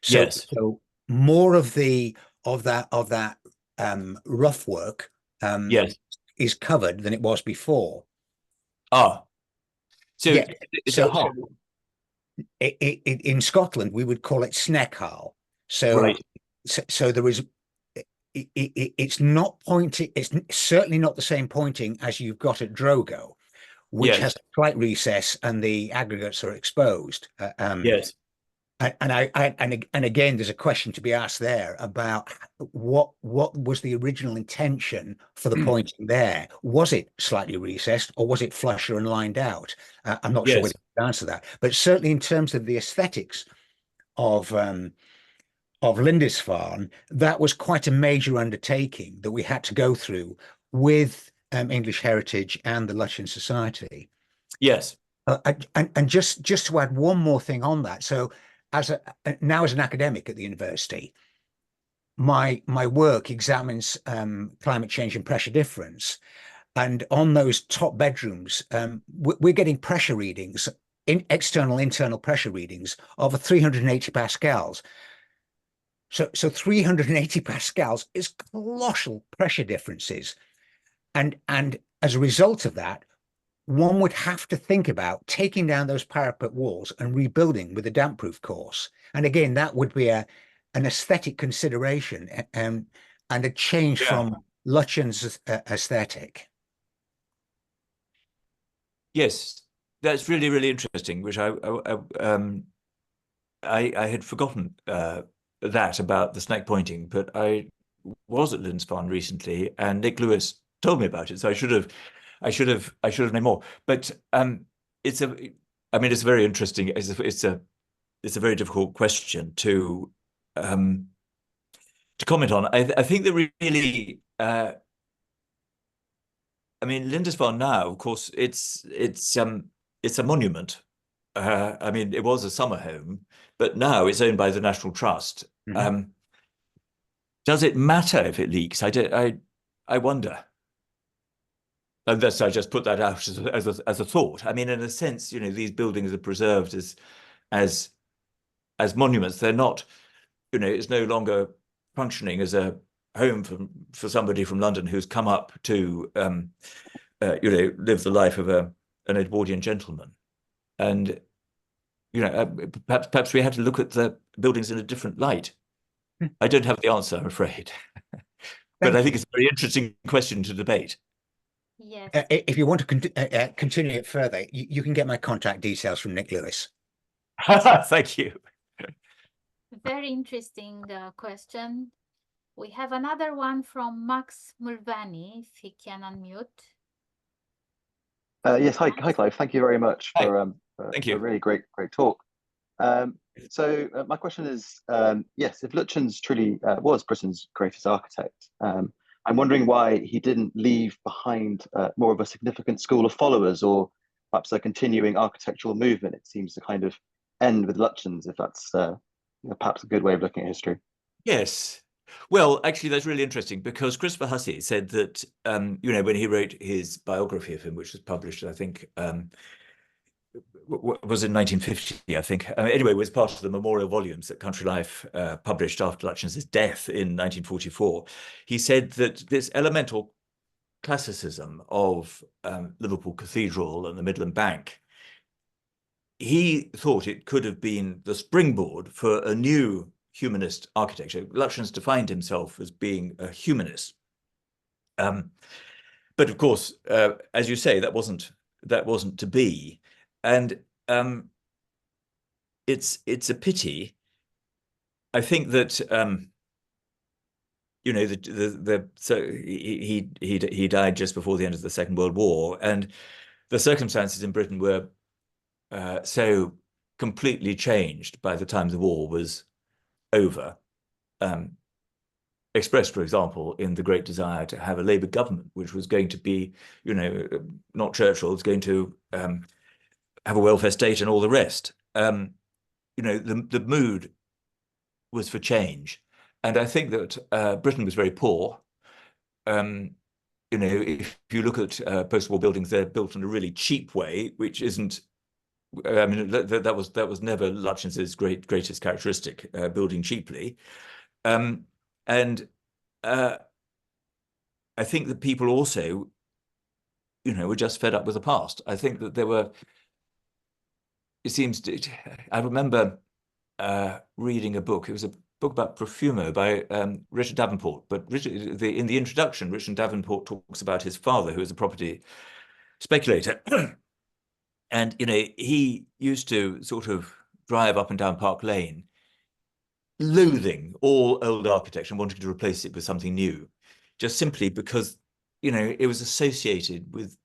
So, Yes. so more of that rough work Yes. is covered than it was before. Ah. So Yeah. it's So, a hard. in Scotland we would call it sneckhal. So, Right. so there is. It's not pointing. It's certainly not the same pointing as you've got at Drogo, which Yes. has a slight recess and the aggregates are exposed. Yes. And again, there's a question to be asked there about what was the original intention for the pointing there? Was it slightly recessed or was it flusher and lined out? I'm not sure Yes. whether to answer that, but certainly in terms of the aesthetics of Lindisfarne, that was quite a major undertaking that we had to go through with English Heritage and the Lutyens Society. Yes. And just to add one more thing on that, so now as an academic at the university, my work examines climate change and pressure difference, and on those top bedrooms, we're getting pressure readings, internal pressure readings of 380 pascals. So 380 pascals is colossal pressure differences, and as a result of that, one would have to think about taking down those parapet walls and rebuilding with a damp-proof course. And again, that would be an aesthetic consideration and a change from Lutyens' aesthetic. Yes, that's really, really interesting, which I had forgotten that about the snack pointing, but I was at Lindisfarne recently, and Nick Lewis told me about it, so I should have known more. But it's very interesting. It's a very difficult question to comment on. I think that really. Lindisfarne now, of course, it's a monument. It was a summer home, but now it's owned by the National Trust. Mm-hmm. Does it matter if it leaks? I wonder. Unless I just put that out as a thought. In a sense, these buildings are preserved as monuments. They're not, it's no longer functioning as a home for somebody from London who's come up to live the life of an Edwardian gentleman. And perhaps we have to look at the buildings in a different light. I don't have the answer, I'm afraid. But I think it's a very interesting question to debate. Yes. If you want to continue it further, you can get my contact details from Nick Lewis. Thank you. Very interesting question. We have another one from Max Mulvaney, if he can unmute. Yes, hi Clive. Thank you very much for Thank you. a really great talk. So my question is, yes, if Lutyens truly was Britain's greatest architect, I'm wondering why he didn't leave behind more of a significant school of followers, or perhaps a continuing architectural movement. It seems to kind of end with Lutyens, if that's perhaps a good way of looking at history. Yes. Well, actually, that's really interesting, because Christopher Hussey said that, when he wrote his biography of him, which was published, I think, was in 1950, I think. Anyway, it was part of the memorial volumes that Country Life published after Lutyens' death in 1944. He said that this elemental classicism of Liverpool Cathedral and the Midland Bank, he thought it could have been the springboard for a new humanist architecture. Lutyens defined himself as being a humanist. But of course, as you say, that wasn't to be. And it's a pity. I think that so he died just before the end of the Second World War, and the circumstances in Britain were so completely changed by the time the war was over. expressed, for example, in the great desire to have a Labour government, which was going to be, you know, not Churchill, it's going to have a welfare state and all the rest. You know, the mood was for change. And I think that Britain was very poor. You know, if you look at post-war buildings, they're built in a really cheap way, which isn't, I mean, that was never Lutyens's greatest characteristic, building cheaply. And I think that people also, you know, were just fed up with the past. I think that there were, it seems, I remember reading a book. It was a book about Profumo by Richard Davenport. But in the introduction, Richard Davenport talks about his father, who was a property speculator. And, you know, he used to sort of drive up and down Park Lane, loathing all old architecture and wanting to replace it with something new, just simply because, you know, it was associated with,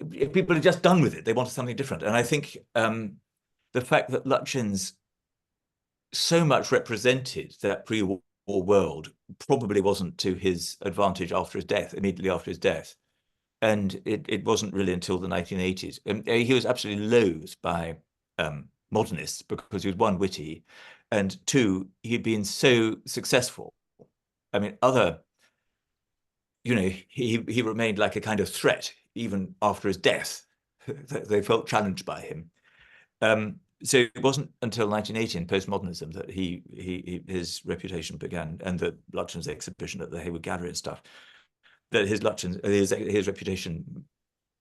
people are just done with it. They wanted something different. And I think the fact that Lutyens so much represented that pre-war world probably wasn't to his advantage after his death, immediately after his death. And it wasn't really until the 1980s. He was absolutely loathed by modernists because he was, one, witty, and two, he'd been so successful. I mean, you know, he remained like a kind of threat even after his death. They felt challenged by him. So it wasn't until 1980 in postmodernism that his reputation began, and the Lutyens exhibition at the Hayward Gallery and stuff, that his reputation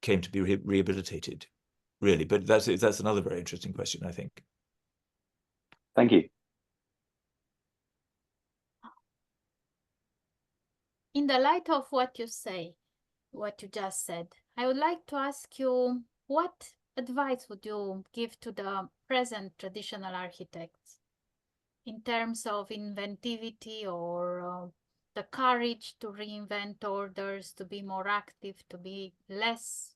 came to be rehabilitated, really. But that's another very interesting question, I think. Thank you. In the light of what you just said, I would like to ask you, what advice would you give to the present traditional architects in terms of inventivity or the courage to reinvent orders, to be more active, to be less,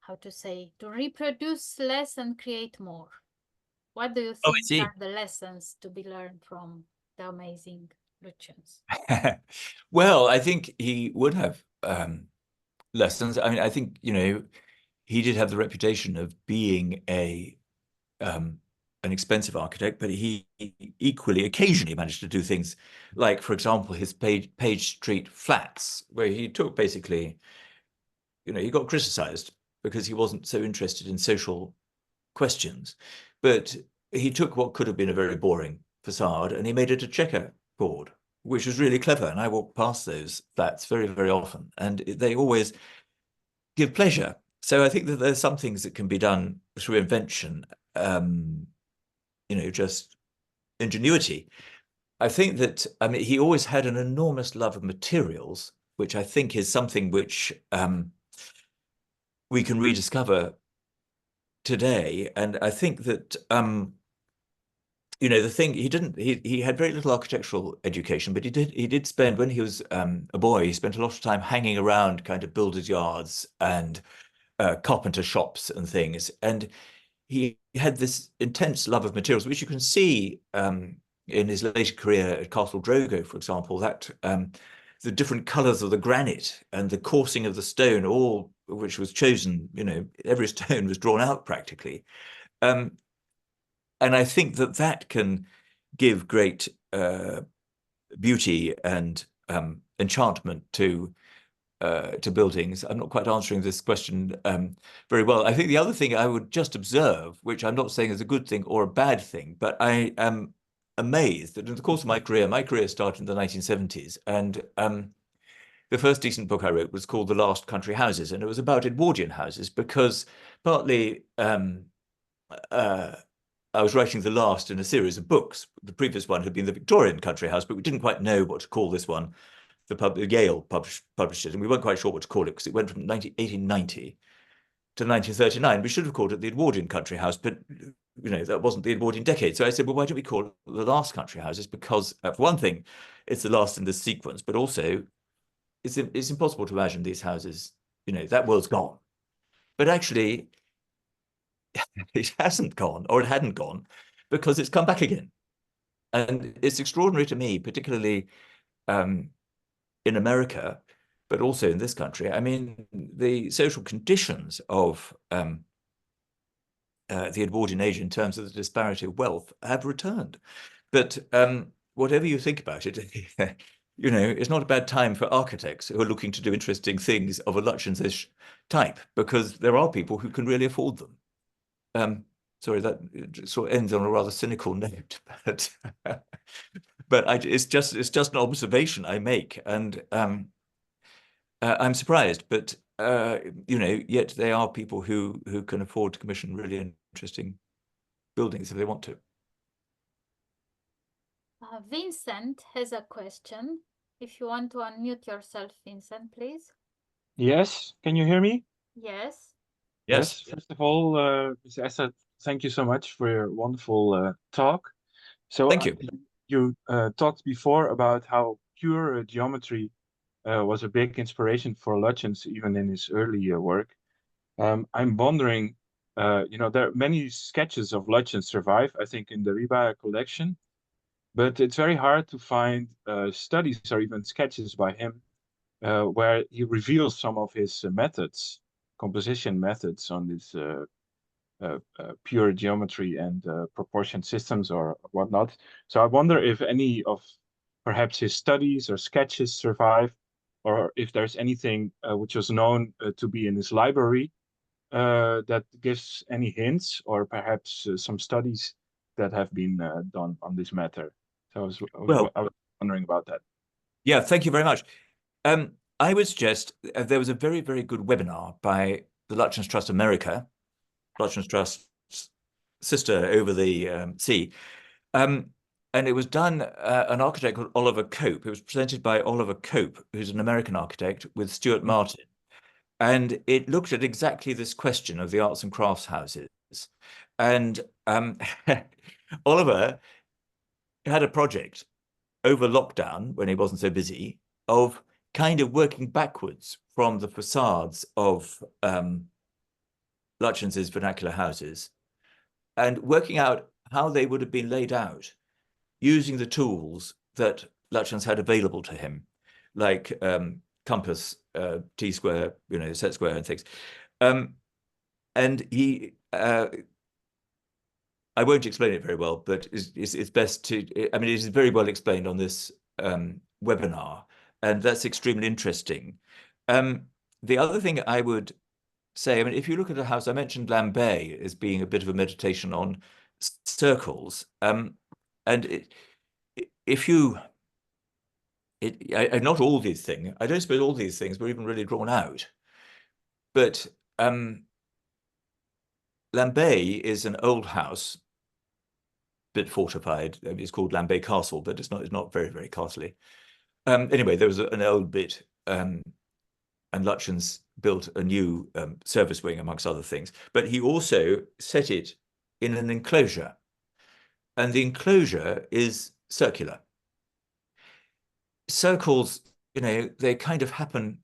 how to say, to reproduce less and create more? What do you think are the lessons to be learned from the amazing Lutyens? Well, I think he would have lessons. I mean, I think, you know, he did have the reputation of being an expensive architect, but he equally occasionally managed to do things like, for example, his Page Street flats, where he took basically, you know, he got criticized because he wasn't so interested in social questions, but he took what could have been a very boring facade and he made it a checkerboard, which was really clever. And I walk past those flats very, very often, and they always give pleasure. So I think that there's some things that can be done through invention, you know, just ingenuity. I think that, I mean, he always had an enormous love of materials, which I think is something which we can rediscover today. And I think that, you know, the thing, he had very little architectural education, but he did spend, when he was a boy, he spent a lot of time hanging around kind of builders' yards and carpenter shops and things. And he had this intense love of materials, which you can see in his later career at Castle Drogo, for example, that the different colors of the granite and the coursing of the stone, all which was chosen, you know, every stone was drawn out practically. And I think that that can give great beauty and enchantment to buildings. I'm not quite answering this question very well. I think the other thing I would just observe, which I'm not saying is a good thing or a bad thing, but I am amazed that in the course of my career started in the 1970s, and the first decent book I wrote was called The Last Country Houses, and it was about Edwardian houses, because partly I was writing the last in a series of books. The previous one had been the Victorian country house, but we didn't quite know what to call this one. Yale published it, and we weren't quite sure what to call it because it went from 1890 to 1939. We should have called it the Edwardian country house, but you know, that wasn't the Edwardian decade. So I said, well, why don't we call it the last country houses? Because for one thing, it's the last in this sequence, but also it's impossible to imagine these houses, you know, that world's gone. But actually, it hasn't gone, or it hadn't gone, because it's come back again. And it's extraordinary to me, particularly in America, but also in this country. I mean, the social conditions of the Edwardian age in terms of the disparity of wealth have returned. But whatever you think about it, you know, it's not a bad time for architects who are looking to do interesting things of a Lutyens-ish type, because there are people who can really afford them. Sorry, that sort of ends on a rather cynical note, but it's just an observation I make, and I'm surprised, but you know, yet they are people who can afford to commission really interesting buildings if they want to. Vincent has a question. If you want to unmute yourself, Vincent, please. Yes, can you hear me? Yes. Yes. First of all, Mr. Aslet, thank you so much for your wonderful talk. So Thank you. You talked before about how pure geometry was a big inspiration for Lutyens, even in his early work. I'm wondering, you know, there are many sketches of Lutyens survive, I think, in the Riba collection, but it's very hard to find studies or even sketches by him where he reveals some of his methods, composition methods on this pure geometry and proportion systems or whatnot. So I wonder if any of perhaps his studies or sketches survive, or if there's anything which was known to be in his library that gives any hints, or perhaps some studies that have been done on this matter. So I was wondering about that. Yeah, thank you very much. I would suggest there was a very, very good webinar by the Lutyens Trust America, Lutyens Trust's sister over the sea. And it was done, an architect called Oliver Cope. It was presented by Oliver Cope, who's an American architect, with Stuart Martin. And it looked at exactly this question of the arts and crafts houses. And Oliver had a project over lockdown, when he wasn't so busy, of kind of working backwards from the facades of Lutyens's vernacular houses and working out how they would have been laid out using the tools that Lutyens had available to him, like compass, T-square, you know, set square and things. And he, I won't explain it very well, but it's best to, I mean, it is very well explained on this webinar, and that's extremely interesting. The other thing I would say, I mean, if you look at a house, I mentioned Lambert as being a bit of a meditation on circles. And if you, not all these things, I don't suppose all these things were even really drawn out, but Lambert is an old house, bit fortified. I mean, it's called Lambert Castle, but it's not very, very castly. Anyway, there was an old bit, and Lutyens built a new service wing, amongst other things. But he also set it in an enclosure, and the enclosure is circular. Circles, you know, they kind of happen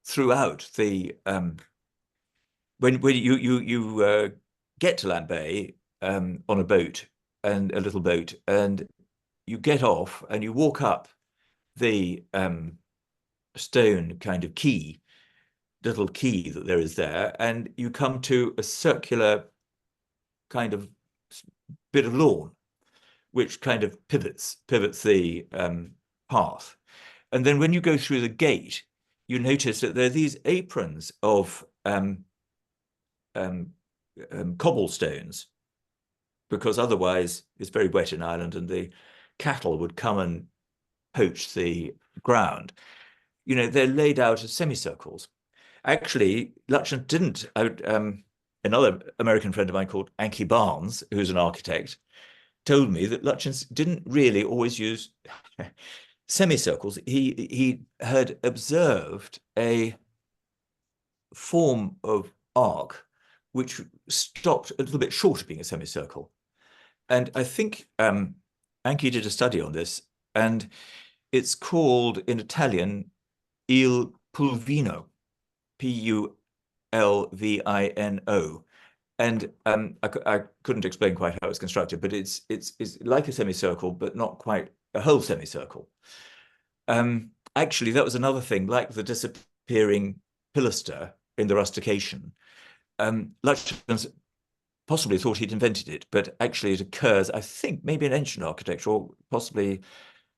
throughout the when you get to Lambert on a boat, and a little boat, and you get off and you walk up the stone kind of little quay that there is there, and you come to a circular kind of bit of lawn, which kind of pivots the path. And then when you go through the gate, you notice that there are these aprons of cobblestones, because otherwise it's very wet in Ireland and the cattle would come and poach the ground. You know, they're laid out as semicircles. Actually, Lutyens didn't. Another American friend of mine called Anki Barnes, who's an architect, told me that Lutyens didn't really always use semicircles. He had observed a form of arc which stopped a little bit short of being a semicircle. And I think Anki did a study on this, and it's called in Italian Il Pulvino, Pulvino. And I couldn't explain quite how it's constructed, but it's like a semicircle, but not quite a whole semicircle. Actually, that was another thing, like the disappearing pilaster in the rustication. Lutyens possibly thought he'd invented it, but actually it occurs, I think, maybe in ancient architecture, or possibly,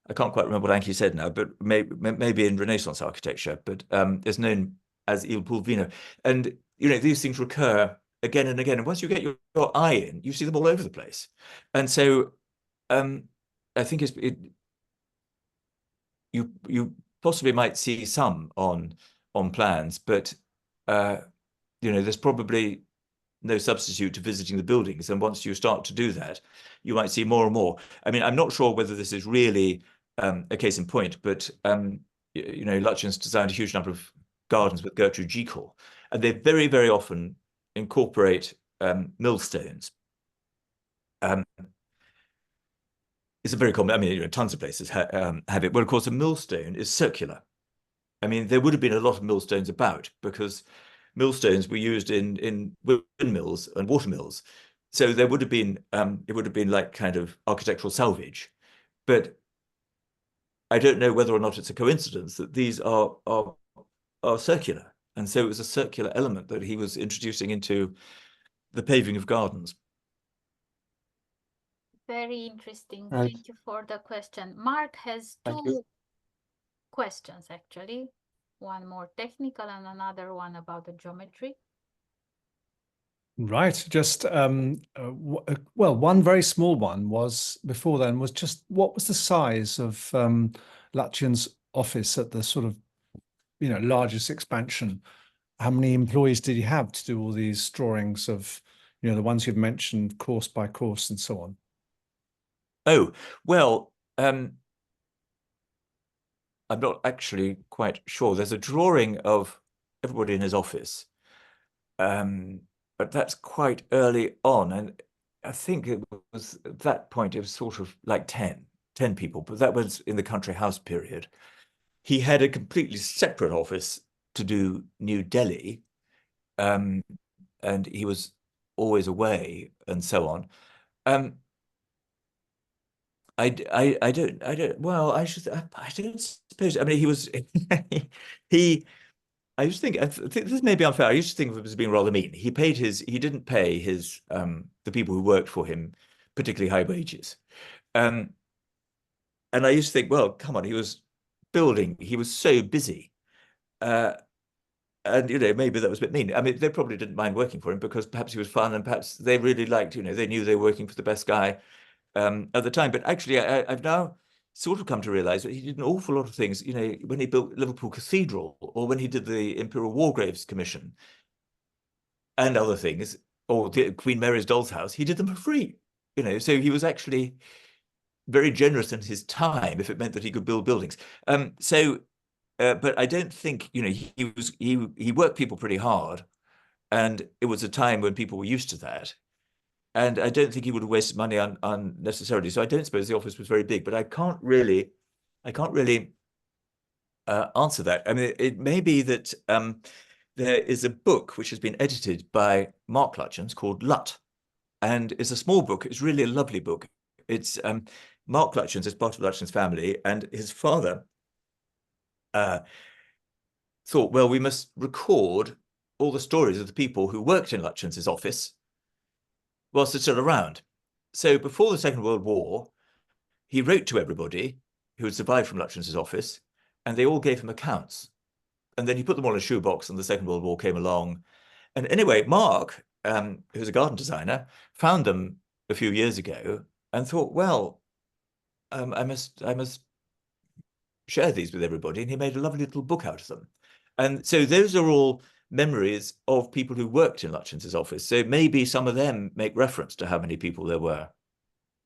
I can't quite remember what Anki said now, but maybe in Renaissance architecture, but it's known as Il Pulvino. And, these things recur again and again. And once you get your eye in, you see them all over the place. And so I think you possibly might see some on plans, but there's probably no substitute to visiting the buildings. And once you start to do that, you might see more and more. I mean, I'm not sure whether this is really a case in point, but Lutyens designed a huge number of gardens with Gertrude Jekyll, and they very, very often incorporate millstones. It's a very common, I mean, tons of places have it. Well, of course, a millstone is circular. I mean, there would have been a lot of millstones about because millstones were used in windmills and watermills. So there would have been, it would have been like kind of architectural salvage. But I don't know whether or not it's a coincidence that these are circular. And so it was a circular element that he was introducing into the paving of gardens. Very interesting. Right. Thank you for the question. Mark has Thank two you. questions, actually. One more technical and another one about the geometry. Right. Just well, one very small one was before then was just what was the size of Lutyens' office at the sort of largest expansion? How many employees did he have to do all these drawings of the ones you've mentioned, course by course and so on? Oh, well, I'm not actually quite sure. There's a drawing of everybody in his office, but that's quite early on. And I think it was at that point, it was sort of like 10 people, but that was in the country house period. He had a completely separate office to do New Delhi, and he was always away and so on. I don't, well, I don't suppose, I mean, he was, I used to think, I think this may be unfair. I used to think of him as being rather mean. He didn't pay his, the people who worked for him particularly high wages. And I used to think, well, come on, he was building, he was so busy. And, maybe that was a bit mean. I mean, they probably didn't mind working for him because perhaps he was fun and perhaps they really liked, they knew they were working for the best guy at the time. But actually, I've now sort of come to realize that he did an awful lot of things, when he built Liverpool Cathedral or when he did the Imperial War Graves Commission and other things, or the Queen Mary's Doll's House, he did them for free, so he was actually very generous in his time if it meant that he could build buildings. But I don't think, he worked people pretty hard, and it was a time when people were used to that. And I don't think he would have wasted money unnecessarily. So I don't suppose the office was very big, but I can't really answer that. I mean, it may be that there is a book which has been edited by Mark Lutyens called Lut, and it's a small book. It's really a lovely book. It's Mark Lutyens is part of Lutyens' family, and his father thought, well, we must record all the stories of the people who worked in Lutyens' office whilst they're still around. So before the Second World War, he wrote to everybody who had survived from Lutyens' office, and they all gave him accounts. And then he put them all in a shoebox, and the Second World War came along. And anyway, Mark, who's a garden designer, found them a few years ago and thought, well, I must share these with everybody. And he made a lovely little book out of them. And so those are all memories of people who worked in Lutyens' office. So maybe some of them make reference to how many people there were.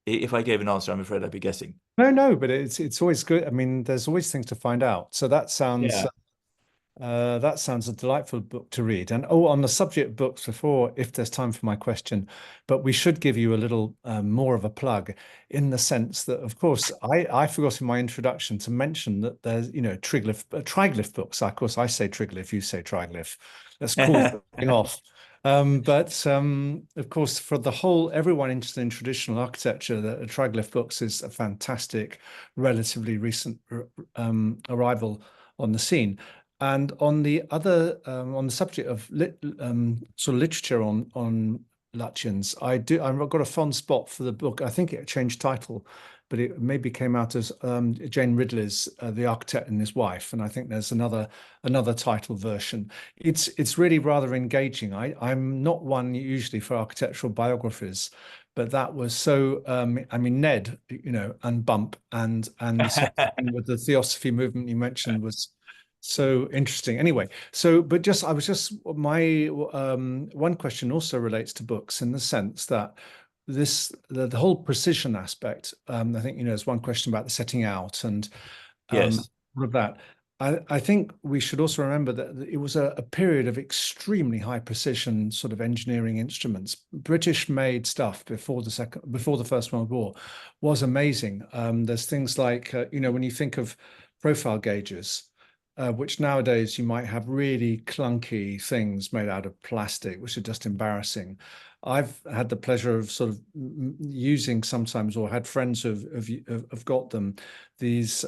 If I gave an answer, I'm afraid I'd be guessing. No, but it's always good. I mean, there's always things to find out. So that sounds a delightful book to read. And on the subject of books, before, if there's time for my question, but we should give you a little more of a plug in the sense that, of course, I forgot in my introduction to mention that there's triglyph books. Of course, I say triglyph, you say triglyph. Let's call it off. Of course, for the whole, everyone interested in traditional architecture, the Triglyph books is a fantastic, relatively recent arrival on the scene. And on the other, on the subject of sort of literature on Lutyens, I've got a fond spot for the book. I think it changed title, but it maybe came out as Jane Ridley's The Architect and His Wife, and I think there's another title version. It's really rather engaging. I'm not one usually for architectural biographies, but that was so. I mean, Ned, and Bump, and the sort of thing with the Theosophy movement you mentioned was so interesting. Anyway, my one question also relates to books in the sense that the whole precision aspect. I think there's one question about the setting out and Yes. all of that. I think we should also remember that it was a period of extremely high precision sort of engineering instruments. British made stuff before the First World War was amazing. There's things like when you think of profile gauges, which nowadays you might have really clunky things made out of plastic, which are just embarrassing. I've had the pleasure of sort of using sometimes, or had friends who've got them, these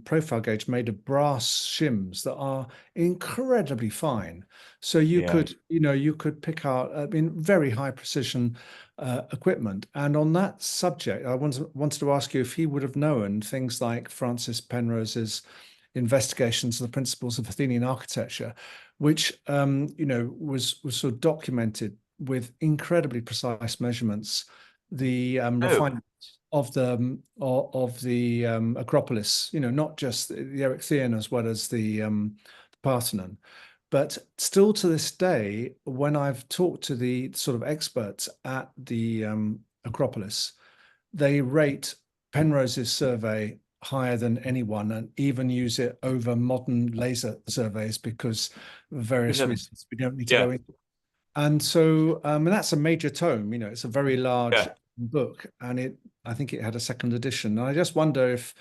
profile gauge made of brass shims that are incredibly fine. So you could pick out, very high precision equipment. And on that subject, I wanted to ask you if he would have known things like Francis Penrose's investigations of the principles of Athenian architecture, which was sort of documented with incredibly precise measurements, the refinement of the Acropolis, not just the Erechtheion as well as the Parthenon. But still to this day, when I've talked to the sort of experts at the Acropolis, they rate Penrose's survey higher than anyone and even use it over modern laser surveys because of various reasons we don't need to go into. And so, and that's a major tome, it's a very large book, and I think it had a second edition. And I just wonder if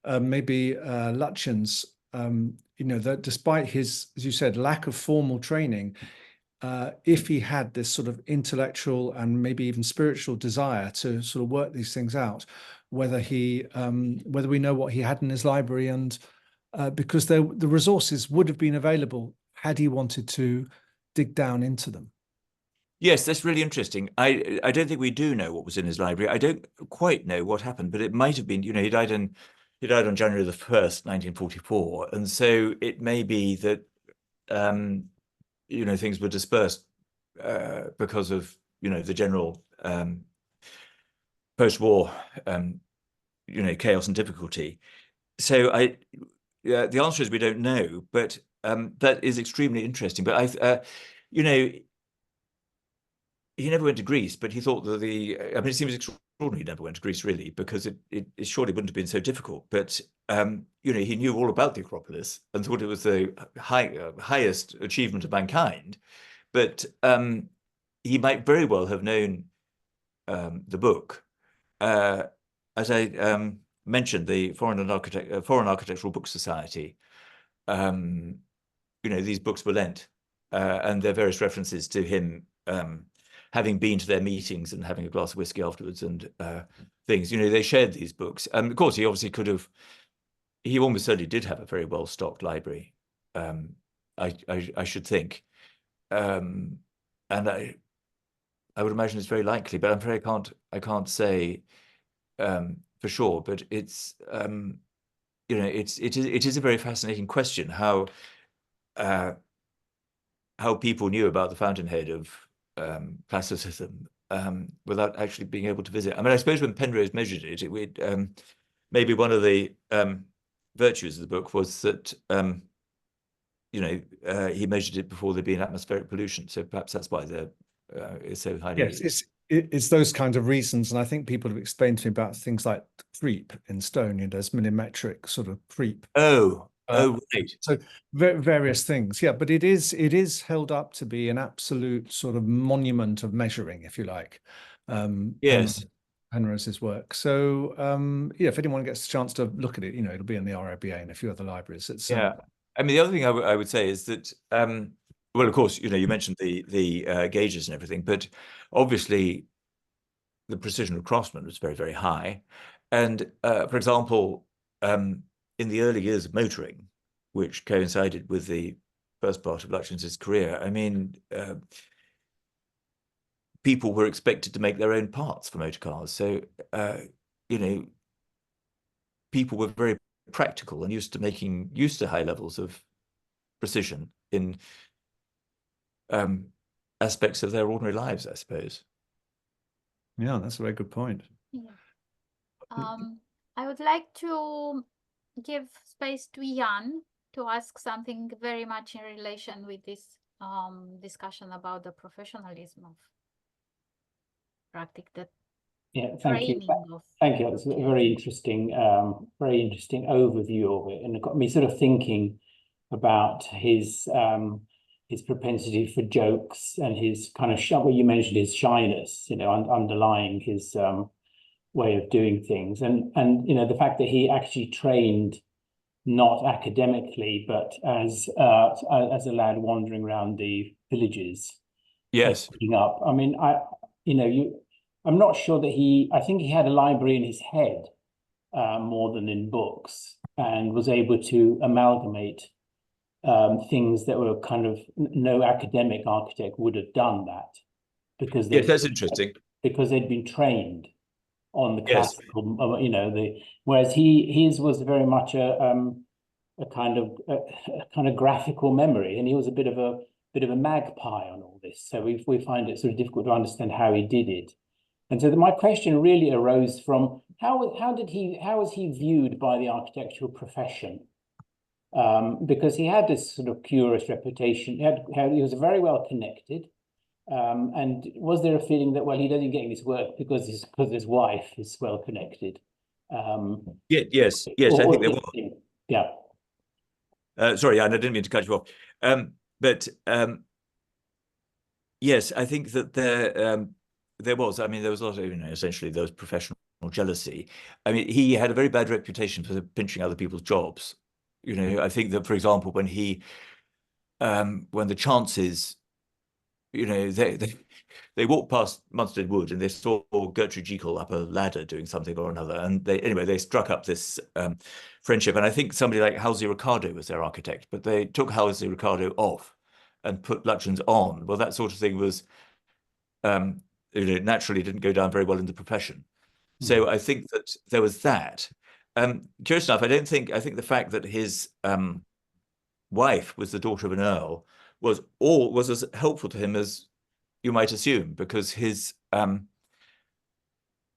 maybe Lutyens, that despite his, as you said, lack of formal training, if he had this sort of intellectual and maybe even spiritual desire to sort of work these things out, whether we know what he had in his library, and because the resources would have been available had he wanted to dig down into them. Yes, that's really interesting. I don't think we do know what was in his library. I don't quite know what happened, but it might have been, he died on January the 1st, 1944. And so it may be that, things were dispersed because of, the general post-war, chaos and difficulty. So the answer is we don't know, but that is extremely interesting. But he never went to Greece, but he thought that it seems extraordinary he never went to Greece, really, because it surely wouldn't have been so difficult. But, he knew all about the Acropolis and thought it was the highest achievement of mankind. But he might very well have known the book. As I mentioned, the Foreign Architectural Book Society, these books were lent, and there are various references to him having been to their meetings and having a glass of whiskey afterwards and things. They shared these books. And of course, he obviously he almost certainly did have a very well-stocked library, I should think. And I would imagine it's very likely, but I'm afraid I can't say for sure. But it's it is a very fascinating question how people knew about the fountainhead of classicism without actually being able to visit. I suppose when Penrose measured it, maybe one of the virtues of the book was that he measured it before there'd been atmospheric pollution. So perhaps that's why it's so highly. Yes, it's those kinds of reasons, and I think people have explained to me about things like creep in stone. There's millimetric sort of creep. Right. So various things, but it is held up to be an absolute sort of monument of measuring, if you like. Yes. Penrose's work. So if anyone gets a chance to look at it, it'll be in the RIBA and a few other libraries. It's the other thing I would say is that Well, of course, you mentioned the gauges and everything, but obviously the precision of craftsmen was very, very high. And for example, in the early years of motoring, which coincided with the first part of Lutyens' career, I mean, people were expected to make their own parts for motor cars. So, people were very practical and used to high levels of precision in aspects of their ordinary lives, I suppose. Yeah, that's a very good point. Yeah. I would like to give space to Jan to ask something very much in relation with this discussion about the professionalism of practice, Yeah, thank you. training of. Thank you. It's a very interesting overview of it, and it got me sort of thinking about his propensity for jokes and his kind of well, you mentioned his shyness, underlying his way of doing things, and the fact that he actually trained not academically, but as a lad wandering around the villages. Yes. Picking up. I mean, I'm not sure that I think he had a library in his head more than in books, and was able to amalgamate things that were kind of no academic architect would have done that, because Yes, that's interesting. Because they'd been trained on the Yes. classical, whereas his was very much a kind of graphical memory, and he was a bit of a magpie on all this. So we find it sort of difficult to understand how he did it. And so my question really arose from how was he viewed by the architectural profession? Because he had this sort of curious reputation. He was very well connected. And was there a feeling that, well, he doesn't get this work because his wife is well connected? Yes, I think there was. Yeah. Sorry, I didn't mean to cut you off. But yes, I think that there was. I mean, there was a lot of, essentially there was professional jealousy. I mean, he had a very bad reputation for pinching other people's jobs. I think that, for example, when the chances, they walked past Munstead Wood and they saw Gertrude Jekyll up a ladder doing something or another, and they struck up this friendship. And I think somebody like Halsey Ricardo was their architect, but they took Halsey Ricardo off and put Lutyens on. Well, that sort of thing was naturally didn't go down very well in the profession. So I think that there was that. Curious enough, I think the fact that his wife was the daughter of an earl was as helpful to him as you might assume, because his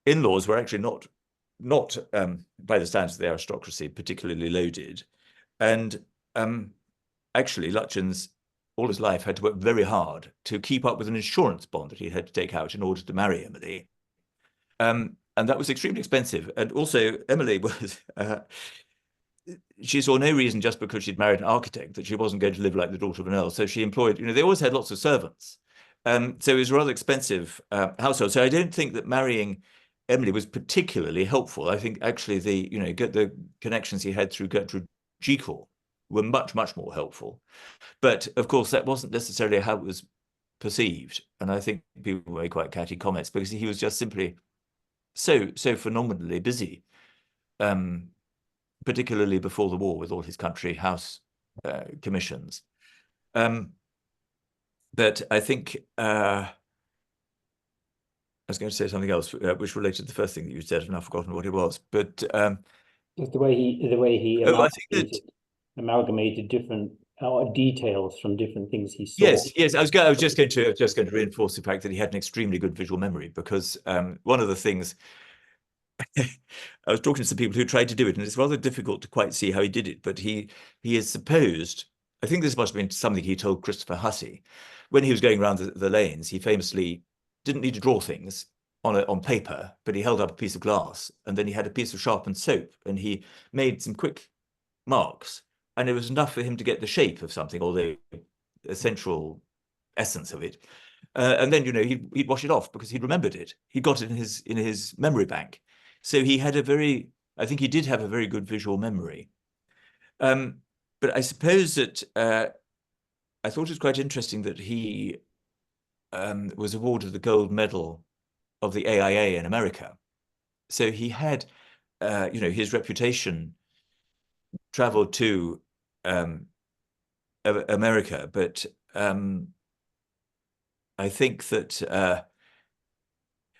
in-laws were actually not by the standards of the aristocracy particularly loaded, and actually Lutyens all his life had to work very hard to keep up with an insurance bond that he had to take out in order to marry Emily. And that was extremely expensive. And also Emily was, she saw no reason just because she'd married an architect that she wasn't going to live like the daughter of an earl. So she employed, they always had lots of servants. So it was a rather expensive household. So I don't think that marrying Emily was particularly helpful. I think actually the connections he had through Gertrude Jekyll were much, much more helpful. But of course, that wasn't necessarily how it was perceived. And I think people made quite catty comments because he was just simply so phenomenally busy, particularly before the war with all his country house commissions. But I think I was going to say something else which related to the first thing that you said, and I've forgotten what it was. But just the way he amalgamated different details from different things he saw. Yes. I was just going to reinforce the fact that he had an extremely good visual memory, because one of the things I was talking to some people who tried to do it, and it's rather difficult to quite see how he did it. But he is supposed, I think this must have been something he told Christopher Hussey when he was going around the lanes. He famously didn't need to draw things on paper, but he held up a piece of glass, and then he had a piece of sharpened soap, and he made some quick marks, and it was enough for him to get the shape of something, or the essential essence of it. And then he'd wash it off because he'd remembered it. He got it in his memory bank. So he had I think he did have a very good visual memory. But I suppose that I thought it was quite interesting that he was awarded the gold medal of the AIA in America. So he had, you know, his reputation traveled to America, but I think that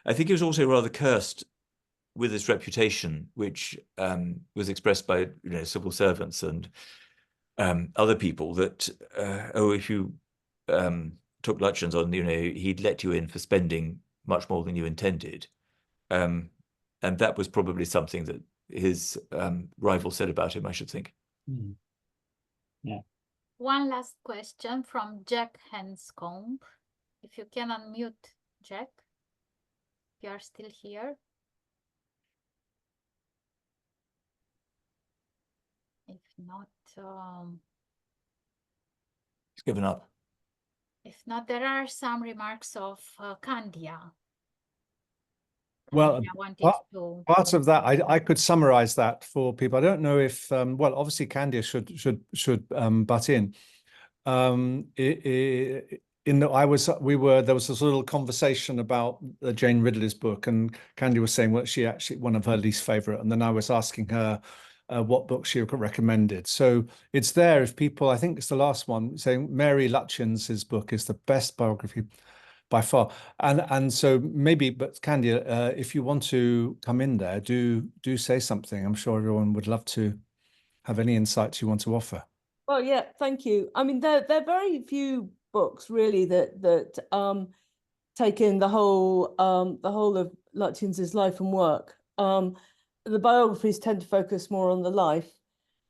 I think he was also rather cursed with his reputation, which was expressed by, you know, civil servants and other people that oh, if you took Lutyens on, you know, he'd let you in for spending much more than you intended, and that was probably something that his rival said about him, I should think. Mm. Yeah. One last question from Jack Hanscombe. If you can unmute, Jack, if you are still here. If not, He's given up. if not, there are some remarks of Candia. Well, I wanted to. Part of that, I could summarize that for people. I don't know if, well, obviously Candia should butt in. There was this little conversation about Jane Ridley's book, and Candia was saying, well, she actually one of her least favorite, and then I was asking her what book she recommended. So it's there if people, I think it's the last one, saying Mary Lutyens' book is the best biography by far, and so maybe, but Candia, if you want to come in there, do say something. I'm sure everyone would love to have any insights you want to offer. Well, yeah, thank you. I mean, there are very few books really that take in the whole of Lutyens' life and work. The biographies tend to focus more on the life,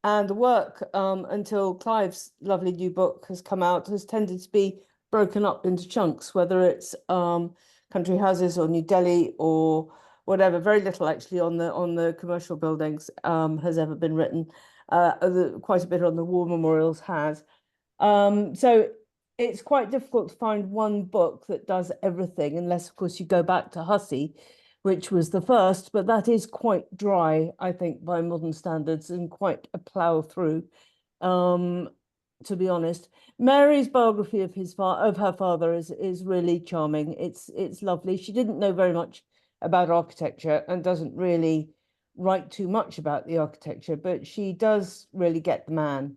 and the work until Clive's lovely new book has come out has tended to be broken up into chunks, whether it's country houses or New Delhi or whatever. Very little actually on the commercial buildings has ever been written. Quite a bit on the war memorials has. So it's quite difficult to find one book that does everything, unless of course you go back to Hussey, which was the first, but that is quite dry, I think, by modern standards, and quite a plough through. To be honest, Mary's biography of her father is really charming. It's lovely. She didn't know very much about architecture and doesn't really write too much about the architecture, but she does really get the man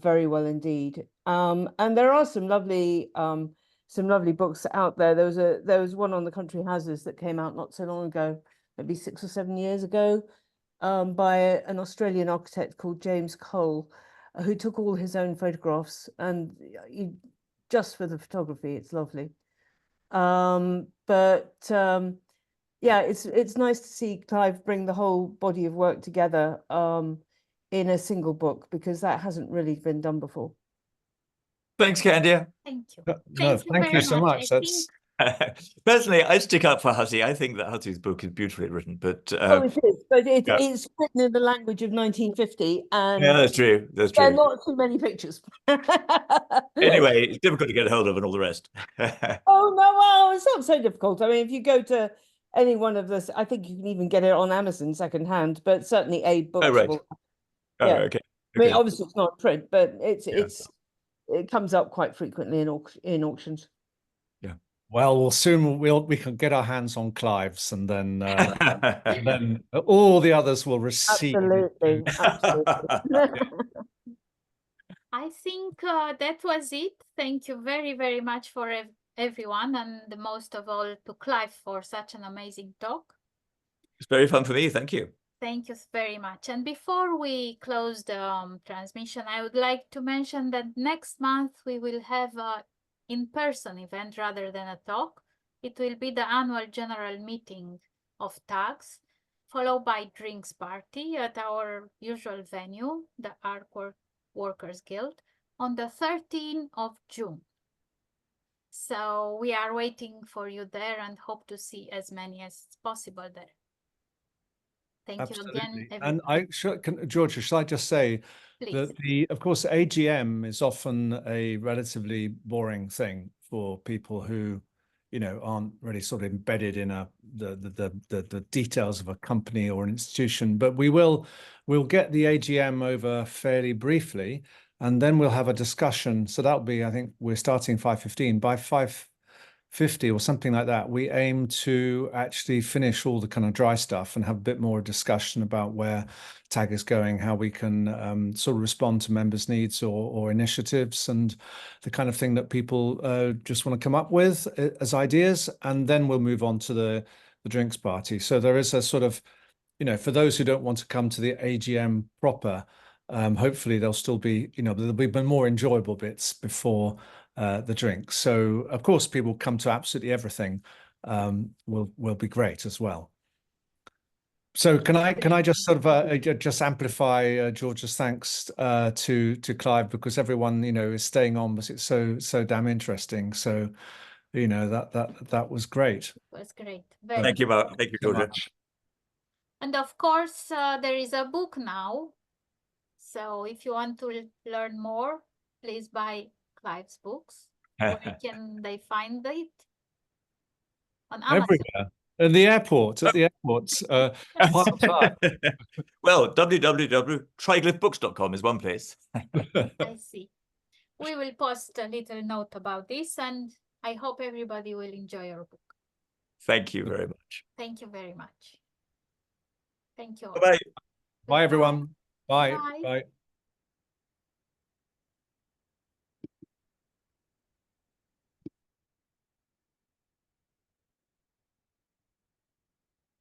very well indeed. And there are some lovely books out there. There was one on the country houses that came out not so long ago, maybe 6 or 7 years ago, by an Australian architect called James Cole, who took all his own photographs, and just for the photography, it's lovely. Yeah, it's nice to see Clive bring the whole body of work together in a single book, because that hasn't really been done before. Thanks, Candia. Thank you. No, thank you so much. That's Personally, I stick up for Hussey. I think that Hussey's book is beautifully written, but Oh, it is, but yeah. it's written in the language of 1950, and yeah, that's true. That's there are true. not too many pictures. Anyway, it's difficult to get a hold of and all the rest. Oh no, well, it's not so difficult. I mean, if you go to any one of this, I think you can even get it on Amazon secondhand, but certainly Aid Books Oh, right. will. Oh, Yeah. okay. I mean, Okay. obviously it's not print, but Yeah. it comes up quite frequently in auctions. Well, soon we can get our hands on Clive's, and then then all the others will receive. Absolutely, absolutely. I think that was it. Thank you very, very much for everyone, and most of all to Clive for such an amazing talk. It's very fun for me. Thank you. Thank you very much. And before we close the transmission, I would like to mention that next month we will have an in-person event rather than a talk. It will be the annual general meeting of TAGS, followed by drinks party at our usual venue, the Arc Workers Guild, on the 13th of June. So we are waiting for you there and hope to see as many as possible there. Thank Absolutely. you again, And Georgia, should I just say please. that of course, AGM is often a relatively boring thing for people who, you know, aren't really sort of embedded in the details of a company or an institution. But we'll get the AGM over fairly briefly. and then we'll have a discussion. So that'll be, I think we're starting 5:15. By 5:50 or something like that, we aim to actually finish all the kind of dry stuff and have a bit more discussion about where TAG is going, how we can sort of respond to members' needs or initiatives, and the kind of thing that people just want to come up with as ideas. And then we'll move on to the drinks party. So there is a sort of, for those who don't want to come to the AGM proper, hopefully there'll still be, there'll be more enjoyable bits before the drinks. So of course, people come to absolutely everything. Will be great as well. So can I just sort of just amplify George's thanks to Clive, because everyone is staying on because it's so damn interesting. So that was great. It was great. Thank you, Mark. Thank you, Georgia. And of course, there is a book now. So if you want to learn more, please buy Clive's books. Where can they find it? On Amazon. Everywhere. At the airport. Well, www.triglyphbooks.com is one place. I see. We will post a little note about this, and I hope everybody will enjoy your book. Thank you very much. Thank you very much. Thank you all. Bye-bye. Bye, everyone. Bye. Bye. Bye.